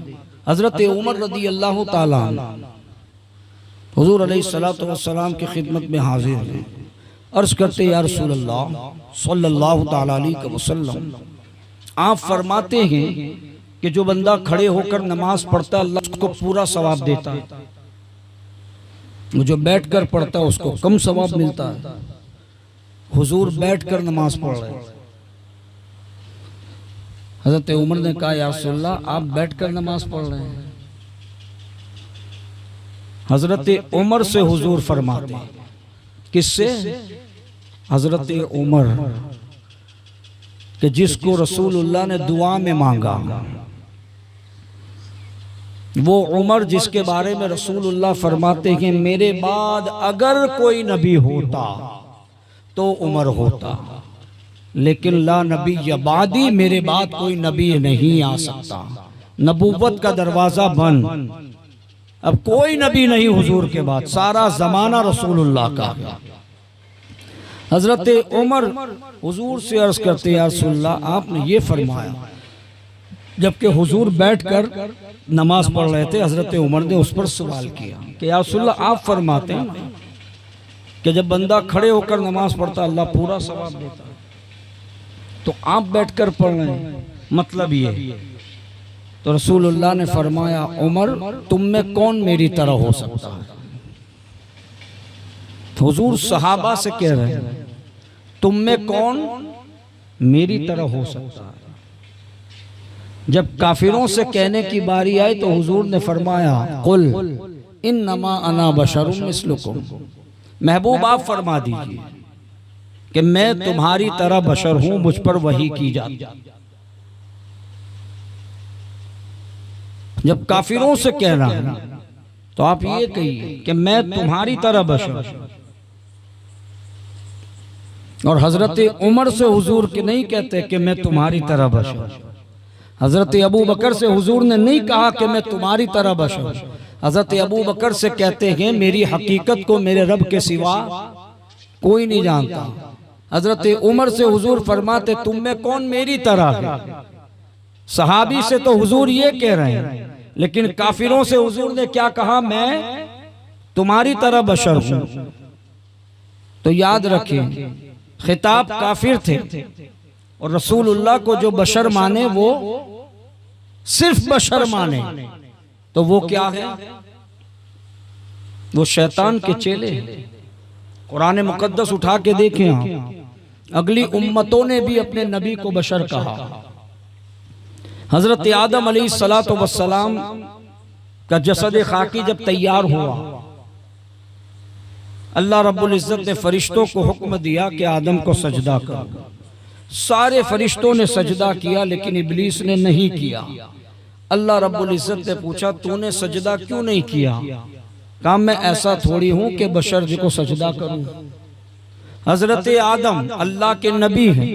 हजरत उमर रदी अल्लाह ताला हुजूर अलैहिस्सलातु वस्सलाम की खिदमत में हाजिर हैं, अर्ज करते या रसूल अल्लाह सल्लल्लाहु ताला अलैहि वसल्लम आप फरमाते हैं कि जो बंदा खड़े होकर नमाज पढ़ता है अल्लाह उसको पूरा सवाब देता है, जो बैठकर पढ़ता है उसको कम सवाब मिलता है। हुजूर बैठकर नमाज पढ़ रहे हैं। हजरत उमर ने कहा या रसूल अल्लाह आप बैठकर नमाज पढ़ रहे हैं। हजरत उमर से हुजूर फरमाते हैं, किससे? हजरत उमर कि जिसको रसूलुल्लाह ने दुआ में मांगा, वो उमर जिसके बारे में रसूलुल्लाह फरमाते हैं मेरे बाद अगर कोई नबी होता तो उमर होता, लेकिन ला नबी यबादी मेरे बाद कोई नबी नहीं आ सकता, नबूवत का दरवाजा बंद, अब कोई नबी नहीं हुजूर के बाद, सारा जमाना रसूलुल्लाह का। हजरत उमर हुजूर से अर्ज करते या रसूलल्लाह आपने ये फरमाया, जबकि हुजूर बैठकर नमाज पढ़ रहे थे। हजरत उमर ने उस पर सवाल किया कि या रसूलल्लाह आप फरमाते हैं कि जब बंदा खड़े होकर नमाज पढ़ता अल्लाह पूरा सवाब देता है, तो आप बैठकर पढ़ रहे हैं, मतलब ये। तो रसूलुल्लाह ने फरमाया उमर तुम में कौन मेरी तरह हो सकता है? हुजूर सहाबा से कह रहे हैं तुम में कौन मेरी तरह हो सकता है? जब काफिरों से कहने की बारी आई तो हुजूर ने फरमाया कुल इन्नमा अना बशरुम मिस्लुकुम, महबूब आप फरमा दीजिए कि मैं तुम्हारी तरह बशर हूं, मुझ पर वही की जाती। जब काफिरों से कहना है तो आप ये कहिए कि मैं तुम्हारी तरह बशर। और हजरत उमर से हुजूर के नहीं कहते कि मैं तुम्हारी तरह बशर। हजरत अबू बकर से हुजूर ने नहीं कहा कि मैं तुम्हारी तरह बशर। हजरत अबू बकर से कहते हैं मेरी हकीकत को मेरे रब के सिवा कोई नहीं जानता। हजरत उमर से हुजूर फरमाते तुम में कौन मेरी तरह है। सहाबी से तो हुजूर ये कह रहे हैं, लेकिन काफिरों से हुजूर ने क्या कहा, मैं तुम्हारी तरह बशर हूं। तो याद रखें खिताब काफिर थे और रसूलुल्लाह को जो बशर माने वो सिर्फ बशर माने, तो वो क्या है? वो शैतान के चेले। कुरान मुकद्दस उठा के देखें आप, अगली उम्मतों ने भी अपने नबी को बशर कहा। हजरत आदम अलैहिस्सलातु वस्सलाम का जसद खाकी जब तैयार हुआ, अल्लाह रब्बुल इज्जत ने फरिश्तों को हुक्म दिया कि आदम को सजदा करो। सारे फरिश्तों ने सजदा किया, लेकिन इब्लीस ने नहीं किया। अल्लाह रब्बुल इज्जत ने पूछा तूने सजदा क्यों नहीं किया? कहा मैं ऐसा थोड़ी हूं कि बशर जी को सजदा करूं। हजरत आदम अल्लाह के नबी हैं,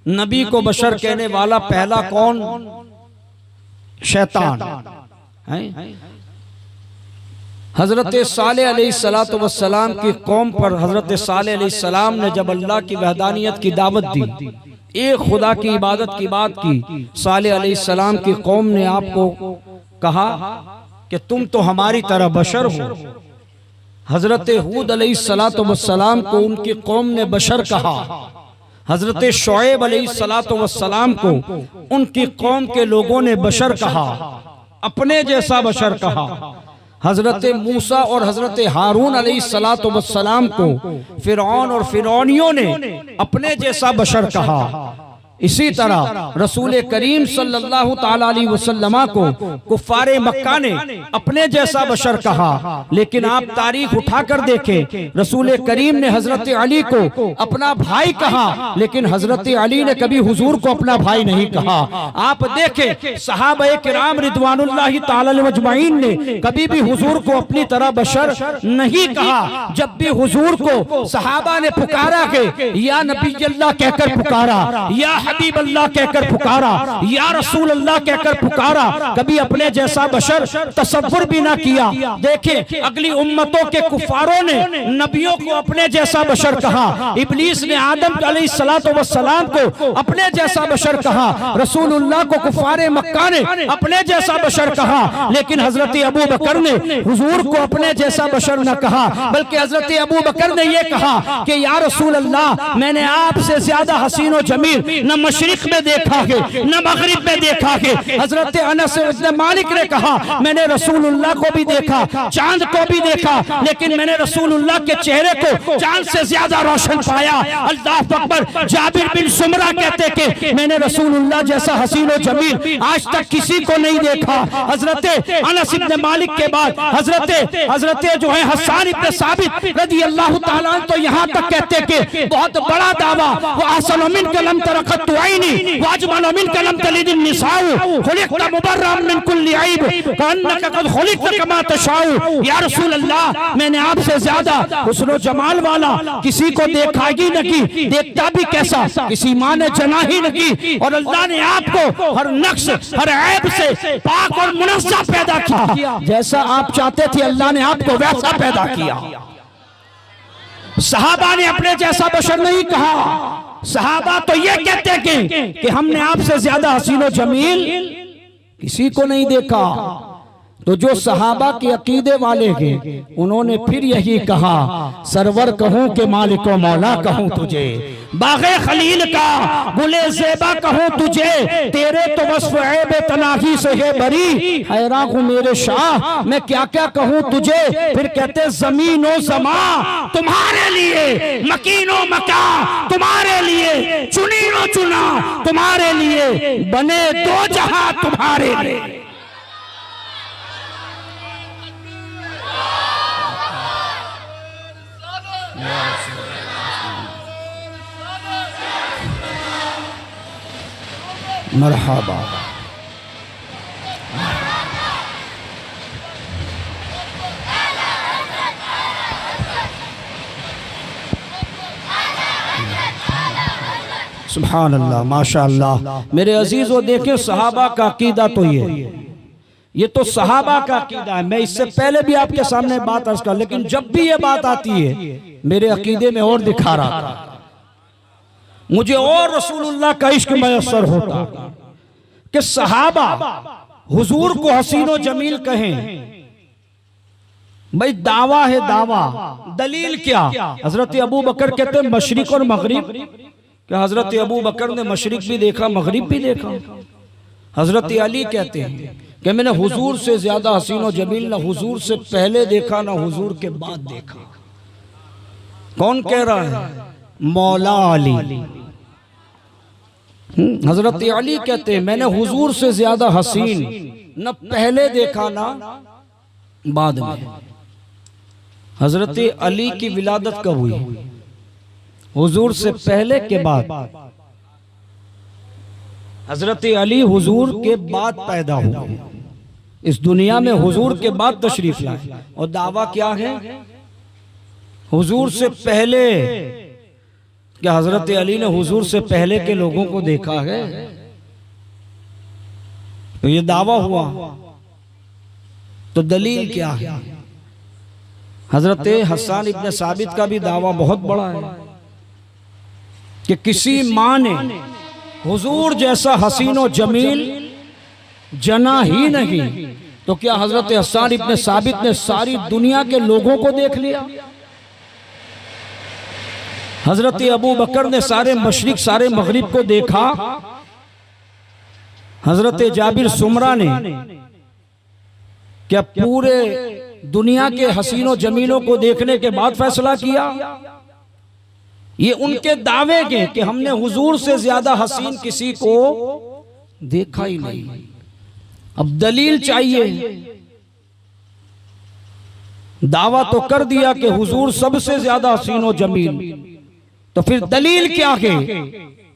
नबी को बशर कहने वाला पहला कौन? शैतान है। हजरत सालेह अलैहिस्सलातु वस्सलाम की कौम पर हजरत सालेह अलैहिस्सलाम ने जब अल्लाह की वहदानियत की दावत दी, एक खुदा की इबादत की बात की, सालेह अलैहिस्सलाम की कौम ने आपको कहा कि तुम तो हमारी तरह बशर हो। हजरत हूद अलैहिस्सलातु वस्सलाम को उनकी कौम ने बशर कहा। हजरत शुएब अलैहिस्सलातु वस्सलाम को उनकी कौम के लोगों ने बशर कहा, अपने जैसा बशर कहा। हजरत मूसा और हजरत हारून अलैहिस्सलातु वस्सलाम को फिरौन और फिरौनियों ने अपने जैसा बशर कहा। इसी तरह रसूल करीम सल्लल्लाहु ताला अलैहि वसल्लम को कुफ्फारे मक्का ने अपने जैसा बशर कहा। लेकिन आप तारीख उठाकर देखें, रसूल करीम ने हजरत अली को अपना भाई कहा, लेकिन हजरत अली ने कभी हुजूर को अपना भाई नहीं कहा। आप देखें सहाबाए किराम रिदवानुल्लाहि ताला अलैहिम अजमाइन ने कभी भी हुजूर को अपनी तरह बशर नहीं कहा। जब भी हुजूर को सहाबा ने पुकारा के या नबी अल्लाह कहकर पुकारा, या हबीब अल्लाह कहकर पुकारा, या रसूल अल्लाह कहकर पुकारा, कभी अपने जैसा बशर तसव्वुर भी ना किया। देखें अगली उम्मतों के कुफारों ने नबियों को अपने जैसा बशर कहा। इब्लीस ने आदम अलैहिस्सलातु वस्सलाम को अपने जैसा बशर कहा। रसूलुल्लाह को कुफारे मक्का ने अपने जैसा बशर कहा। लेकिन हजरत अबू बकर ने हुजूर को अपने जैसा बशर न कहा, बल्कि हजरत अबू बकर ने यह कहा कि या रसूल अल्लाह, मैंने आपसे ज्यादा हसीन और जमील न मशरिक में देखा है न मगरिब में देखा है। हजरत अनस इब्न मालिक ने कहा मैंने रसूलुल्लाह को भी देखा, चांद को भी देखा, लेकिन मैंने रसूलुल्लाह के चेहरे को चांद से ज्यादा रोशन पाया। अल्लाह अकबर। जाबिर बिन सुमरा कहते कि मैंने रसूलुल्लाह जैसा हसीन और जमील आज तक किसी को नहीं देखा। हजरत अनस इब्न मालिक के बाद हजरत जो है हसन इब्न साबित रज़ी अल्लाह ताला अन्हु तो यहाँ तक कहते कि बहुत बड़ा दावा, वो अहसन मिन कलम तरकत तुआइनी वाजमल मिन कलम तलिदिन निसाउ खुलिक़त मुबर्रअन मिन कुल्लि ऐब कअन्नका क़द खुलिक़त कमा तशाउ। या रसूल अल्लाह, मैंने आपसे ज्यादा हुस्न और जमाल वाला किसी को देखा ही नहीं, देखता भी कैसा, किसी माँ ने जना ही नहीं। और अल्लाह ने आपको हर नक्श हर ऐब से पाक और मुनज़्ज़ह पैदा किया। जैसा आप चाहते थे अल्लाह ने आपको वैसा पैदा किया। सहाबा ने अपने जैसा बशर नहीं कहा। सहाबा तो ये कहते हैं कि हमने आपसे ज्यादा हसीन और जमील किसी को नहीं देखा। तो जो सहाबा के अकीदे वाले हैं उन्होंने फिर यही कहा, सरवर कहूं कि मालिक व मौला कहूं तुझे, बाग़े खलील का गुले ज़ेबा कहूं तुझे, तेरे तो वस्फ़ ऐब तनाही से है बरी, हैरान हूं मेरे शाह मैं क्या क्या कहूं तुझे। फिर कहते ज़मीनो ज़मा तुम्हारे लिए, मकीनो मका तुम्हारे लिए, चुनीनो चुना तुम्हारे लिए, बने दो जहां तुम्हारे लिए। मरहबा। सुभान अल्लाह, माशा अल्लाह। मेरे अजीजों देखें सहाबा का अकीदा तो ये तो सहाबा का अकीदा है। मैं इससे पहले भी आपके सामने बात अर्ज कर, लेकिन जब भी ये बात आती है मेरे अकीदे में और दिखा रहा था, मुझे और रसूलुल्लाह का इश्क मयस्सर होता कि सहाबा हुजूर को हसीन और जमील कहें। भाई दावा है दावा, दलील क्या? हजरत अबू बकर कहते हैं मशरिक और मगरिब, क्या हजरत अबू बकर ने मशरिक भी देखा मगरिब भी देखा। हजरत अली कहते हैं कि मैंने हुजूर से ज्यादा हसीन और जमील ना हुजूर से पहले देखा ना हुजूर के बाद देखा। कौन कह रहा है? मौला अली। हजरत अली कहते हैं मैंने हुजूर से ज्यादा हसीन न पहले देखा ना बाद में। हजरत अली की विलादत कब हुई? हुजूर से पहले के बाद? हजरत अली हुजूर के बाद पैदा हुए, इस दुनिया में हुजूर के बाद तशरीफ लाए। और दावा क्या है? हुजूर से पहले, क्या हजरत अली ने हुजूर से पहले के लोगों को देखा है? तो ये दावा हुआ, तो दलील क्या है? हजरत हसन इब्न साबित का भी दावा बहुत बड़ा है कि किसी माँ ने हुजूर जैसा हसीन और जमील जना ही नहीं, तो क्या हजरत हसन इब्न साबित ने सारी दुनिया के लोगों को देख लिया? हजरत अबू बकर ने सारे मशरिक सारे मगरिब को देखा। हजरत जाबिर सुमरा ने क्या पूरे दुनिया के हसीनों जमीलों को देखने के बाद फैसला किया? ये उनके दावे के कि हमने हुजूर से ज्यादा हसीन किसी को देखा ही नहीं। अब दलील चाहिए। दावा तो कर दिया कि हुजूर सबसे ज्यादा हसीन और जमील, तो फिर दलील क्या है?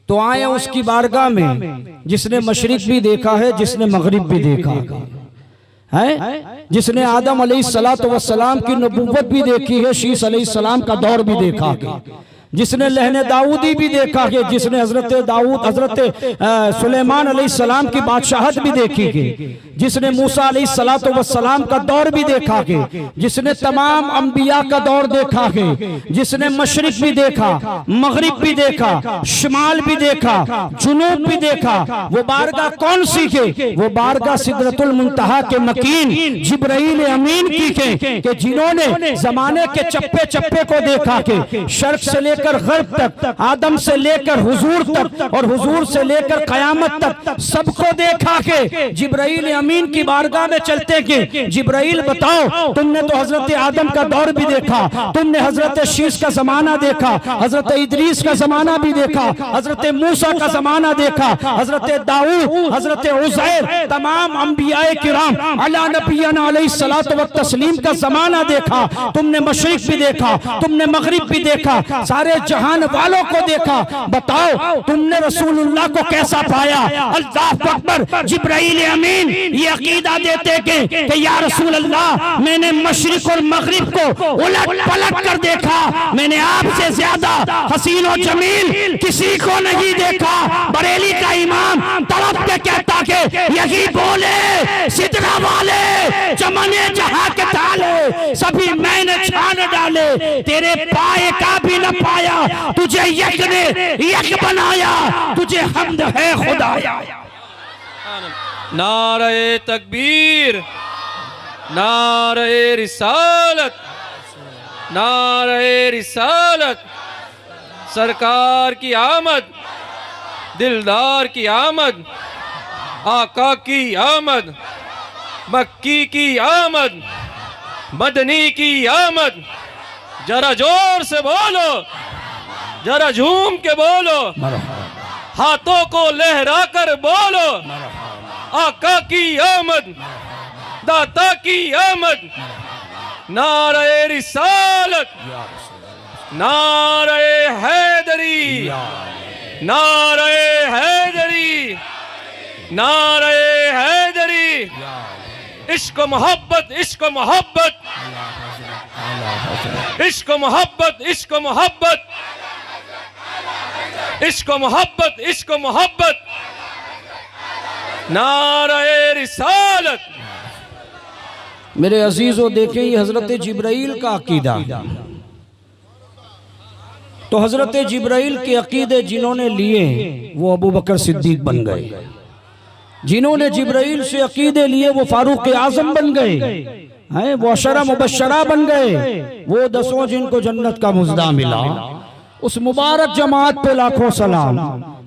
तो आए उसकी बारगाह में जिसने मशरिक भी देखा है, जिसने मगरिब भी देखा है, जिसने आदम अलैहिस्सलातु वस्सलाम की नबूवत भी देखी है, शीस अलैहिस्सलाम का दौर भी देखा है, जिसने लहने दाऊदी भी देखा है, जिसने हजरत सुलेमान अलैहिस्सलाम की बादशाहत भी देखी है, जिसने मूसा अलैहिस्सलातु वस्सलाम का दौर भी देखा है, जिसने तमाम अंबिया का दौर देखा है, जिसने मशरिक भी देखा, मगरिब भी देखा, शिमाल भी देखा, जुनूब भी देखा, वो बारगाह कौन सी है? वो बारगाह सिदरतुल मुंतहा के मकीन जिब्राइल अमीन की है कि जिन्होंने जमाने के चप्पे चप्पे को देखा के शर्क से लेकर गर्ब तक, आदम से लेकर हुजूर तक और हुजूर से लेकर कयामत तक सबको देखा के जिब्राइल अमीन की बारगाह में चलते के जिब्राइल बताओ, तुमने तो हजरत आदम का दौर भी देखा, तुमने हजरत शीश का जमाना देखा, हजरत इदरीस का जमाना भी देखा, हजरत मूसा का जमाना देखा, हजरत दाऊद, हजरत उज़ैर, तमाम अंबियाए किराम अला नबियना अलैहिस्सलातु व तस्लीम का जमाना देखा, तुमने मशरिक भी देखा, तुमने मगरिब भी देखा, सारे जहान वालों को देखा। बताओ तुमने रसूलुल्लाह को कैसा पाया? अल्लाह अकबर। जिब्राइल अमीन ये अकीदा देते कि या रसूल अल्लाह, मैंने मशरिक और मगरिब को उलट पलट कर देखा, मैंने आपसे ज्यादा हसीन और जमील किसी को नहीं देखा। बरेली का इमाम तड़प के कहता कि यही बोले सिदरा वाले चमने जहां के ताले सभी मैंने छान डाले, तेरे पाए का भी न पाया, तुझे यक ने यक बनाया, तुझे हम्द है खुदाया। नारे तकबीर, नारे रिसालत, नारे रिसालत। सरकार की आमद, दिलदार की आमद, आका की आमद, मक्की की आमद, मदनी की आमद। जरा जोर से बोलो, जरा झूम के बोलो, हाथों को लहरा कर बोलो, आका की आमद, दाता की आमद। नारे रिसालत, नारे हैदरी, नारे हैदरी, नारे हैदरी। इश्क मोहब्बत, इश्क मोहब्बत, इश्क मोहब्बत, इश्क मोहब्बत, इश्क मोहब्बत, इश्क मोहब्बत। नारे रिसालत। मेरे अजीजों देखें, ये हजरत जिब्राइल का अकीदा। तो हजरत जिब्राइल के अकीदे जिन्होंने लिए वो अबू बकर सिद्दीक बन गए, जिन्होंने जिब्राइल से अकीदे लिए वो फारूक आजम बन गए हैं, वो अशरा मुबशरा बन गए, वो 10 जिनको जन्नत का मुजदा मिला। उस मुबारक जमात पे लाखों सलाम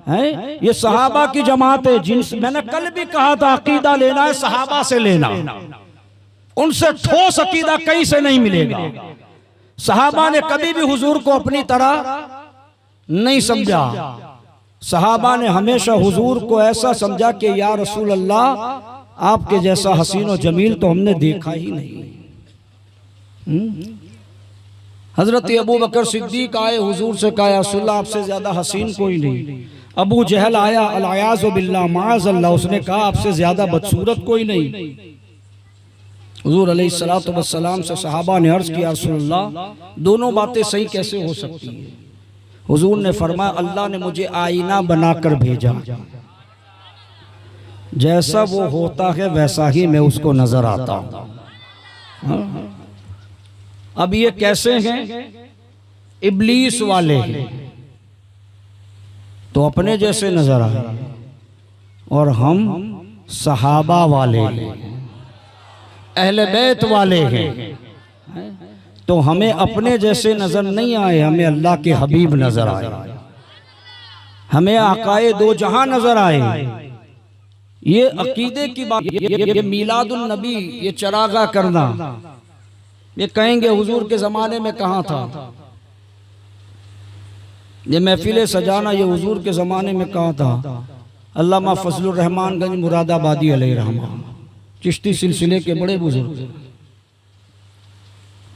है। ये सहाबा की जमात है, जिनसे मैंने कल भी कहा था अकीदा लेना है सहाबा से लेना, उनसे ठोस अकीदा कहीं से नहीं मिलेगा। सहाबा ने कभी भी हुजूर को अपनी तरह नहीं समझा, सहाबा ने हमेशा हुजूर को ऐसा समझा कि या रसूल अल्लाह, आपके जैसा हसीन और जमील तो हमने देखा ही नहीं। हजरत अबू बकर सिद्दीक आए, हुजूर से कहा या रसूल अल्लाह, आपसे ज्यादा हसीन कोई नहीं। अबू जहल आया अल-अयाज़ु बिल्लाह माअज़ल्लाह, उसने कहा आपसे ज्यादा बदसूरत कोई नहीं। हुजूर अलैहिस्सलातु वस्सलाम से सहाबा ने अर्ज किया रसूलुल्लाह दोनों बातें सही कैसे हो सकती है? हुजूर ने फरमाया अल्लाह ने मुझे आईना बनाकर भेजा, जैसा वो होता है वैसा ही मैं उसको नजर आता हूं। अब ये कैसे हैं? इब्लीस वाले हैं तो अपने जैसे नजर आए, और हम सहाबा वाले हैं, अहले बैत वाले हैं, तो हमें अपने जैसे नजर नहीं आए, हमें अल्लाह के हबीब नजर आए, हमें आकाए दो जहां नजर आए। ये अकीदे की बात, ये मीलादुन नबी, ये चरागा करना, ये कहेंगे हुजूर के जमाने में कहाँ था? ये महफिले सजाना ये हुजूर के ज़माने में कहाँ था? अल्लामा फजलुर रहमान गंज मुरादाबादी अलैहि रहमान, चिश्ती सिलसिले के बड़े बुजुर्ग,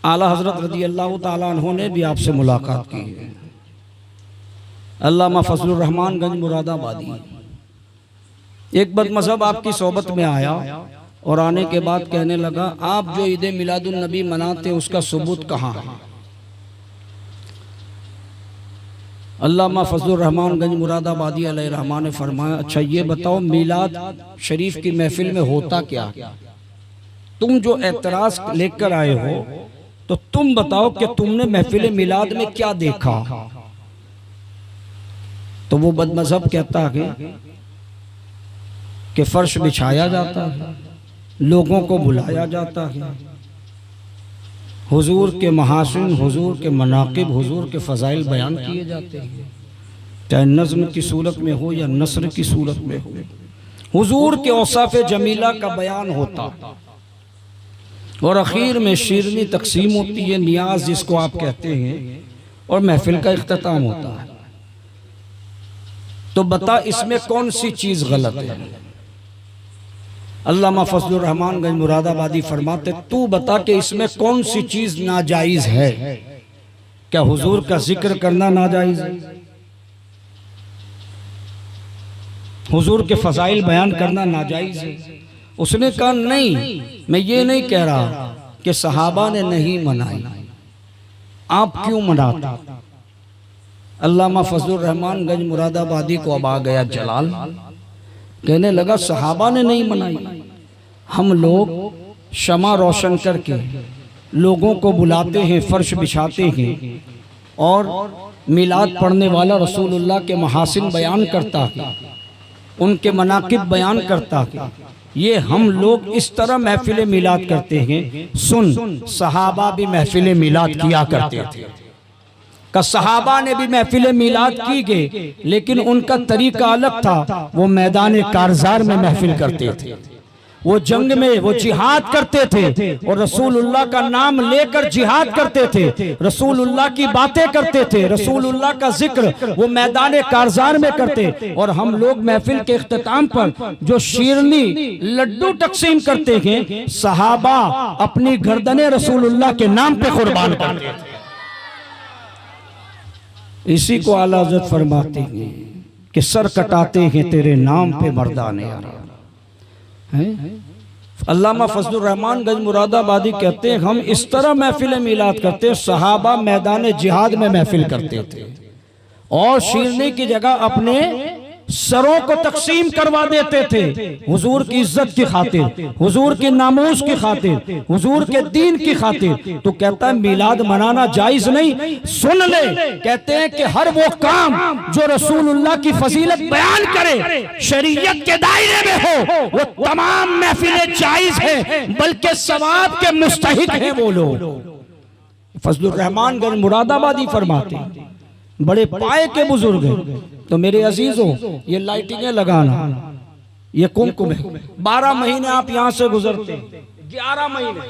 आला हजरत रज़ी अल्लाह ताला अन्हु ने भी आपसे मुलाकात की है। अल्लामा फजलुर रहमान गंज मुरादाबादी एक बदमज़हब आपकी सोबत में आया और आने के बाद कहने लगा आप जो ईद मिलादुन नबी मनाते उसका सबूत कहाँ है? अल्लामा फजलुर रहमान गंज मुरादाबादी अलैहि रहमान ने फरमाया अच्छा ये बताओ मिलाद शरीफ की महफिल में होता क्या? तुम जो एतराज लेकर आए हो तो तुम बताओ कि तुमने महफिल मिलाद में क्या देखा? तो वो बदमज़हब कहता है कि फर्श बिछाया जाता है, लोगों को बुलाया जाता है, हुजूर के महासिन, हुजूर के मनाकिब, हुजूर के फ़ज़ाइल बयान किए जाते हैं, चाहे नज़्म की सूरत में हो या नस्र की सूरत में हो, हुजूर के औसाफ़े जमीला का बयान होता, और आखिर में शीरनी तकसीम होती है, नियाज जिसको आप कहते हैं, और महफिल का इख्तिताम होता है। तो बता इसमें कौन सी चीज़ गलत है? अल्लामा फजलुर रहमान गंज मुरादाबादी फरमाते तू बता कि इसमें कौन सी चीज नाजायज है? क्या हुजूर का जिक्र करना नाजायज है? हुजूर के फजाइल बयान करना नाजायज है? उसने कहा नहीं, मैं ये नहीं कह रहा कि सहाबा ने नहीं मनाई, आप क्यों मनाते? अल्लामा फजलुर रहमान गंज मुरादाबादी को अब आ गया जलाल, कहने लगा सहाबा ने नहीं मनाई, हम लोग शमा रोशन करके लोगों को बुलाते हैं, फर्श बिछाते हैं, और मिलाद पढ़ने वाला रसूलुल्लाह के महासिन बयान करता है, उनके मनाकिब बयान करता है, ये हम लोग इस तरह महफिल मिलाद करते हैं। सुन, सहाबा भी महफिल मिलाद किया करते थे, का सहाबा ने भी महफिल मिलाद की गई, लेकिन उनका तरीका अलग था। वो मैदान कारजार में महफिल करते थे, वो जंग में वो जिहाद करते थे, और रसूलुल्लाह का नाम लेकर जिहाद करते थे, रसूलुल्लाह की बातें करते थे, रसूलुल्लाह का जिक्र वो मैदान कारजार में करते। और हम लोग महफिल के इख्तिताम पर जो शीरनी लड्डू तकसीम करते हैं, सहाबा अपनी गर्दनें रसूलुल्लाह के नाम पे कुर्बान करते थे। इसी को आला हज़रत फरमाते हैं कि सर कटाते हैं तेरे नाम पे मर्दाने अरब। अल्लामा फजलुर रहमान गंज मुरादाबादी कहते हैं हम इस तरह महफिल मिलाद करते, सहाबा मैदान जिहाद में महफिल करते थे, और शीरनी की जगह अपने सरों को तकसीम करवा देते थे, हुजूर की इज्जत की खातिर, हुजूर के नामूस की खातिर, हुजूर के दीन की खातिर। तो कहता है मिलाद मनाना जायज नहीं। सुन ले, कहते हैं कि हर वो काम जो रसूलुल्लाह की फजीलत बयान करे, शरीयत के दायरे में हो, वो तमाम महफिलें जायज है, बल्कि सवाब के मुस्तहिक है वो लोग। फजलुर रहमान गंज मुरादाबादी फरमाते, बड़े पाए के बुजुर्ग हैं। तो मेरे अजीजों, ये लाइटिंगें लगाना, ये कुमकुम है, 12 महीने आप यहां से गुजरते, 11 महीने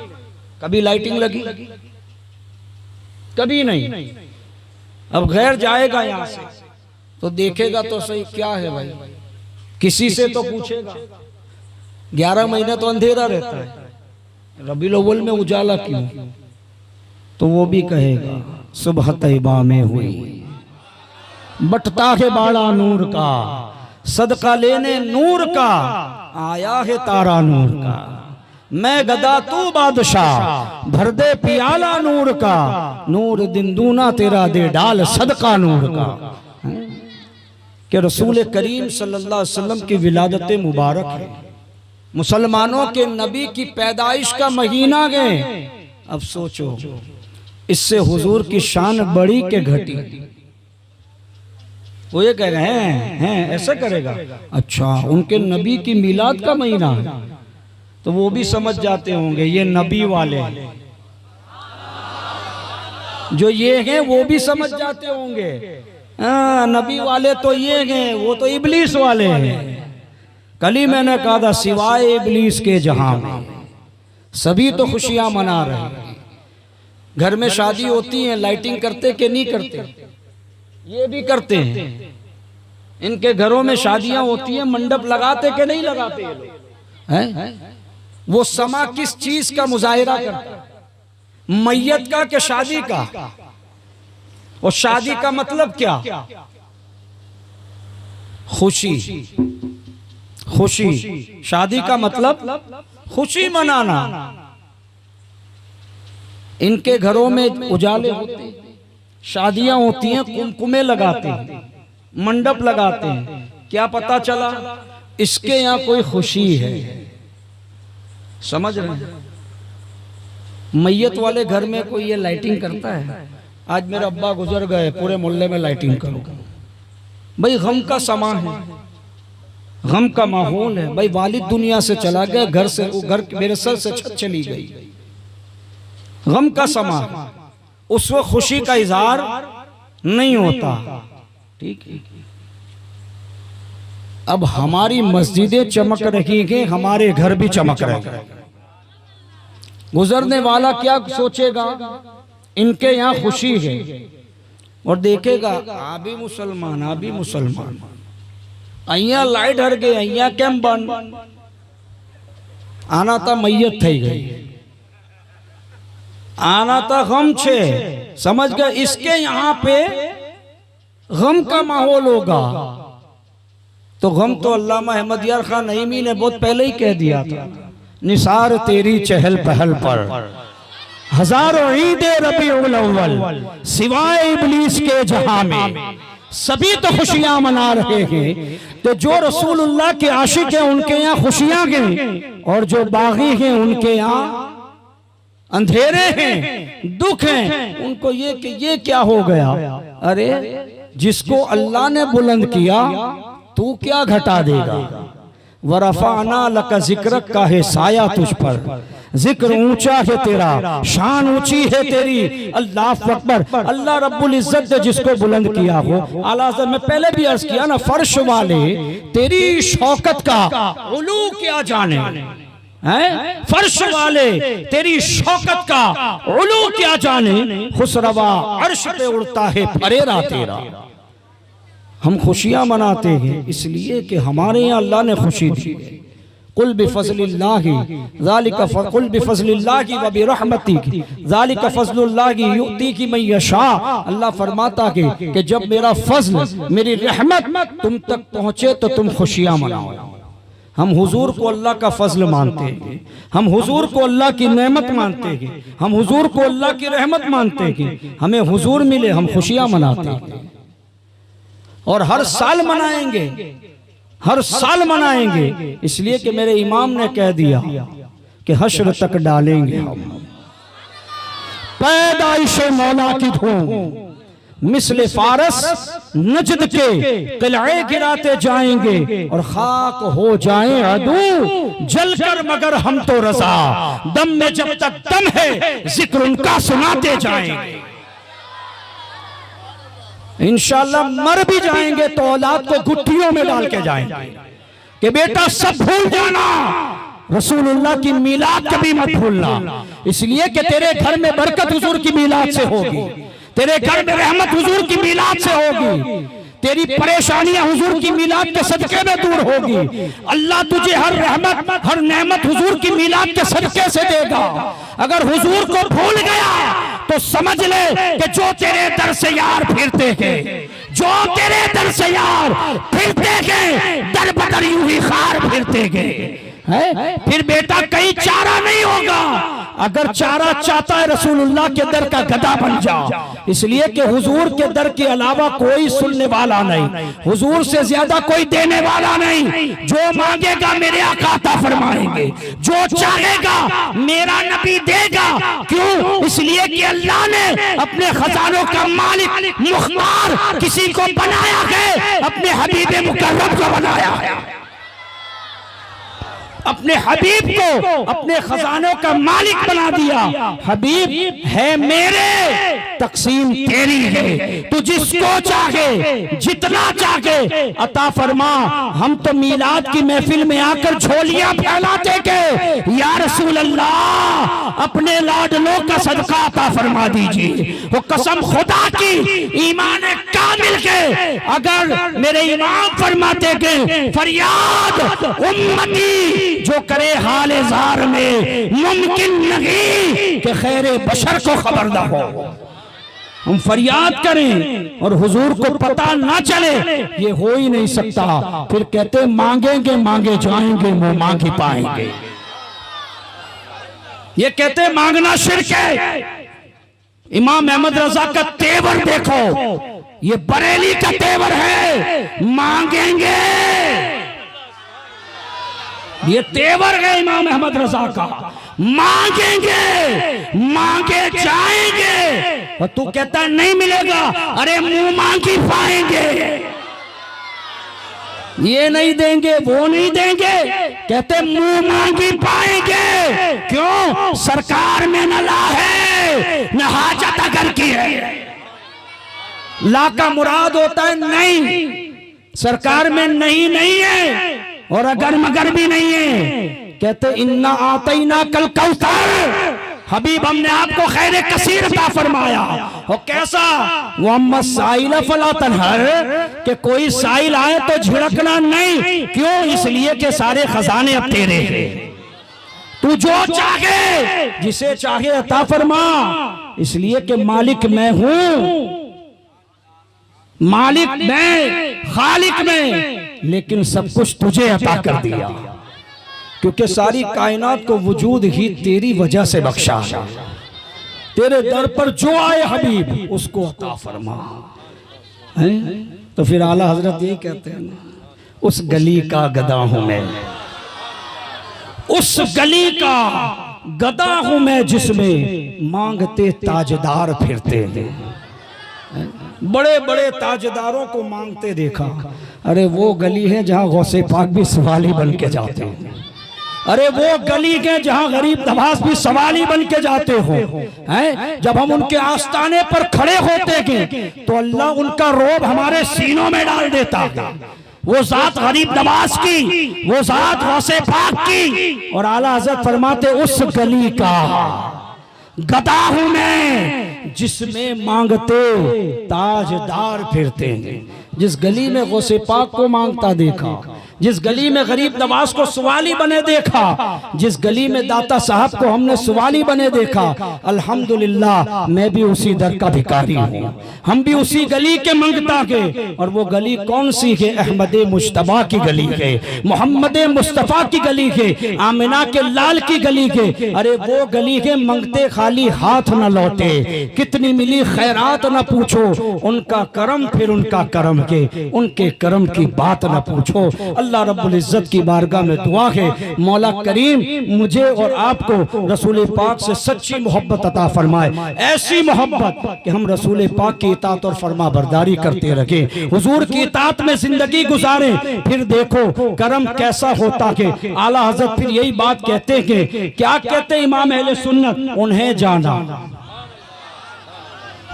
कभी लाइटिंग लगी? कभी नहीं। अब गैर जाएगा यहां से तो देखेगा तो सही क्या है भाई, किसी से तो पूछेगा। 11 महीने तो अंधेरा रहता है, रबीउल अव्वल में उजाला क्यों? तो वो भी कहेगा सुबह तैबा में हुई बटता है बाड़ा नूर का, सदका लेने नूर का, आया है तारा नूर का। मैं गदा तू बादशाह, भर दे पियाला नूर का, नूर दिन दूना तेरा दे डाल सदका नूर का। कि रसूल करीम सल्लल्लाहु अलैहि वसल्लम की विलादत मुबारक है, मुसलमानों के नबी की पैदाइश का महीना गए। अब सोचो इससे हुजूर की शान बढ़ी के घटी? वो ये कह रहे हैं ऐसा करेगा, अच्छा उनके नबी की मिलाद का महीना है तो वो भी समझ जाते होंगे ये नबी वाले, जो ये हैं वो भी समझ जाते होंगे नबी वाले तो ये हैं, वो तो इबलीस वाले हैं। कल ही मैंने कहा था सिवाय इबलीस के जहां में सभी तो खुशियां मना रहे हैं। घर में शादी होती है, लाइटिंग करते कि नहीं करते? ये भी करते हैं। इनके घरों में शादियां होती हैं, मंडप लगाते कि नहीं लगाते हैं? वो समा किस चीज का मुजाहिरा करता है? मैयत का कि शादी का? और शादी का मतलब क्या? खुशी। खुशी, शादी का मतलब खुशी मनाना। इनके घरों में उजाले होते हैं, शादियां होती हैं, कुमकुमे लगाते हैं, मंडप लगाते हैं। क्या पता चला? इसके यहाँ कोई खुशी है। समझ रहे हैं? मैयत वाले घर में कोई ये लाइटिंग करता है? आज मेरे अब्बा गुजर गए, पूरे मोहल्ले में लाइटिंग करो। भाई गम का समा है, गम का माहौल है। भाई वालिद दुनिया से चला गया, घर से वो घर मेरे सर से छत चली गई। गम का समा, उस वक्त खुशी का इजहार नहीं होता। ठीक है, अब हमारी मस्जिदें चमक रही हैं, हमारे घर भी चमक रहे हैं। गुजरने वाला क्या सोचेगा? इनके यहाँ खुशी है और देखेगा आ भी मुसलमान, आ भी मुसलमान। अहिया लाइट हर गई, अहिया केम बन आना था, मैयत थई गई, आना था गम छे। समझ गए? इसके यहाँ पे गम का माहौल होगा। तो गम तो अल्लामा अहमद यार खान नईमी ने बहुत पहले ही कह दिया था, निसार तेरी चहल पहल पर हजारों ईदे रबीउल अव्वल, सिवाय इबलीस के जहां में सभी तो खुशियां मना रहे हैं। तो जो रसूलुल्लाह के आशिक हैं उनके यहाँ खुशियां हैं, और जो बागी हैं उनके यहाँ अंधेरे हैं, दुख हैं। उनको ये कि ये क्या हो गया? अरे जिसको अल्लाह ने बुलंद किया तू क्या घटा देगा? वरफाना लका जिक्रक का है साया तुझ पर, जिक्र ऊंचा है तेरा, शान ऊंची है तेरी। अल्लाह अकबर। अल्लाह रब्बुल इज्जत ने जिसको बुलंद किया हो, आला हज़रत में पहले भी अर्ज किया ना, फर्श वाले तेरी शौकत का उलू क्या जाने हैं? फर्श वाले तेरी शौकत का उलू क्या जाने? खुसरवा अर्श पे उड़ता है फरेरा तेरा। हम खुशियां मनाते हैं इसलिए कि हमारे यहाँ अल्लाह ने खुशी दी। कुल बिफज़लिल्लाहि ज़ालिका कुल बिफज़लिल्लाहि व बिरहमतिही ज़ालिका फ़ज़लुल्लाहि युअतीहि मन यशा। अल्लाह फरमाता है कि जब मेरा फज़ल, मेरी रहमत तुम तक पहुंचे तो तुम खुशियां मनाओ। हम हुजूर को अल्लाह का फज़ल मानते हैं, हम हुजूर को अल्लाह की नेमत मानते हैं, हम हुजूर को अल्लाह की रहमत मानते हैं। हमें हुजूर मिले, हम खुशियां मनाते हैं और हर साल मनाएंगे, हर साल मनाएंगे। इसलिए कि मेरे इमाम ने कह दिया कि हश्र तक डालेंगे हम पैदाइश मौला की धूम, मिसले फारस नजद के किले गिराते जाएंगे और खाक हो जाएं अदू जलकर, मगर हम तो रजा दम में जब तक दम है जिक्र उनका सुनाते जाएंगे। इंशाअल्लाह मर भी जाएंगे तो औलाद को गुट्टियों में डाल के जाएंगे कि बेटा सब भूल जाना, रसूलुल्लाह की मिलाद कभी मत भूलना। इसलिए कि तेरे घर में बरकत हुजूर की मिलाद से होगी, तेरे घर में रहमत हुजूर की मिलाद से होगी, तेरी परेशानियां हुजूर की मिलाद के सदके में दूर होगी। अल्लाह तुझे हर रहमत, हर नेमत हुजूर की मिलाद के सदके से देगा। अगर हुजूर को भूल गया तो समझ ले कि जो तेरे दर से यार फिरते हैं, जो तेरे दर से यार फिरते गए, दर बदर यूं ही खार फिरते गए है। फिर बेटा कहीं चारा नहीं होगा। अगर चारा चाहता है रसूलुल्लाह के दर का गधा बन जा, इसलिए कि हुजूर के दर के अलावा कोई सुनने वाला नहीं, हुजूर से ज्यादा कोई देने वाला नहीं। जो मांगेगा मेरे आका अता फरमाएंगे, जो चाहेगा मेरा नबी देगा। क्यों? इसलिए कि अल्लाह ने अपने खजानों का मालिक मुख्तार किसी को बनाया है, अपने हबीब मुकर्रम को बनाया है। अपने हबीब को अपने खजानों का मालिक बना दिया। हबीब है मेरे, तकसीम तेरी है, तू जिसको चाहे जितना चाहे अता फरमा। हम तो मीलाद की महफिल में आकर झोलियां फैलाते के या रसूल अल्लाह अपने लाडलों का सदका अता फरमा दीजिए। वो कसम खुदा की ईमान कामिल के अगर मेरे इमाम फरमाते के फरियाद उम्मती जो करे हाले जार में मुमकिन नहीं कि खैरे बशर को खबर ना हो। हम फरियाद करें और हुजूर को पता ना चले, ये हो ही नहीं सकता। फिर कहते मांगेंगे मांगे जाएंगे, मुंह मांगी पाएंगे। ये कहते मांगना शिर्क है। इमाम अहमद रजा का तेवर देखो, ये बरेली का तेवर है, मांगेंगे। ये तेवर है इमाम अहमद रजा का, मांगेंगे मांगे जाएंगे। और तू कहता नहीं मिलेगा, अरे मुंह मांगी पाएंगे। ये नहीं देंगे वो नहीं देंगे, कहते मुंह मांगी पाएंगे। क्यों? सरकार में न ला है न हाजत अगर की है। ला का मुराद होता है नहीं, सरकार में नहीं नहीं है और अगर मगर भी नहीं है। कहते इन्ना आतैना कल कौसर, हबीब हमने आपको खैर कसीर अता फरमाया। और कैसा? वो अम्मा साइला फला तनहर, कि कोई साइल आए तो झिड़कना नहीं। क्यों? इसलिए कि सारे खजाने अब तेरे हैं, तू जो चाहे जिसे चाहे अता फरमा। इसलिए कि मालिक मैं हूं, मालिक मैं, खालिक मैं, लेकिन सब कुछ तुझे अता कर दिया, क्योंकि सारी कायनात को वजूद ही तेरी वजह से बख्शा। तेरे दर पर जो आए हबीब उसको अता फरमा। तो फिर आला हजरत यही कहते हैं, उस गली का गदा हूं मैं, उस गली का गदा हूं मैं जिसमें मांगते ताजदार फिरते हैं। बड़े बड़े ताजदारों को मांगते देखा। अरे वो गली है जहां गौसे पाक भी सवाली बन के जाते हैं। अरे वो गली है जहां गरीब नवाज भी सवाली बन के जाते हो हैं। जब हम उनके आस्ताने पर खड़े होते हैं तो अल्लाह उनका रोब हमारे सीनों में डाल देता है। वो जात गरीब नवाज की, वो जात गौसे पाक की। और आला हज़रत फरमाते उस गली का गदा हूं मैं जिसमें मांगते ताजदार फिरते हैं। जिस गली में गौसे पाक को मांगता देखा, जिस गली में गरीब नवाज को सवाली बने देखा, जिस गली में दाता साहब को हमने सवाली बने देखा, अल्हम्दुलिल्लाह मैं भी उसी दर का भिखारी हूँ। हम भी उसी गली के मंगता के। और वो गली कौन सी है? अहमद मुश्तबा की गली है, मोहम्मद मुस्तफ़ा की गली है, आमिना के लाल की गली है। अरे वो गली है मंगते खाली हाथ न लौटे, कितनी मिली खैरात न पूछो, उनका करम फिर उनका करम के, उनके करम की बात न पूछो। अल्लाह रब्बुल इज्जत की बारगाह में दुआ है, मौला करीम मुझे और आपको रसूल पाक से सच्ची मोहब्बत अता फरमाए। ऐसी मोहब्बत कि हम रसूल पाक की इताअत और फरमा बरदारी करते रहें, हुजूर की इताअत में जिंदगी गुजारें। फिर देखो करम कैसा होता है। आला हज़रत फिर यही बात कहते हैं, क्या कहते इमाम अहले सुन्नत? उन्हें जाना,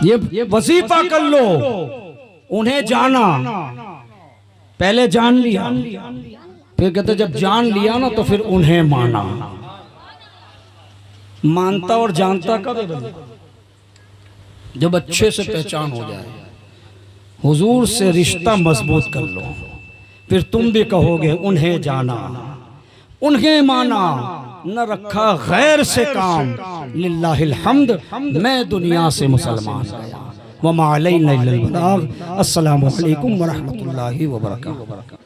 ये वजीफा कर लो, उन्हें जाना। पहले जान लिया, फिर कहते जब जान लिया ना तो फिर उन्हें माना। मानता और जानता कब? जब अच्छे से पहचान हो जाए, हुजूर से रिश्ता मजबूत कर लो, फिर तुम भी कहोगे उन्हें जाना, उन्हें माना। न रखा गैर से काम, लिल्लाहिल हम्द, मैं दुनिया से मुसलमान गया। वमा अलैना इल्लल बलाग। अस्सलामु अलैकुम व रहमतुल्लाहि व बरकातहू।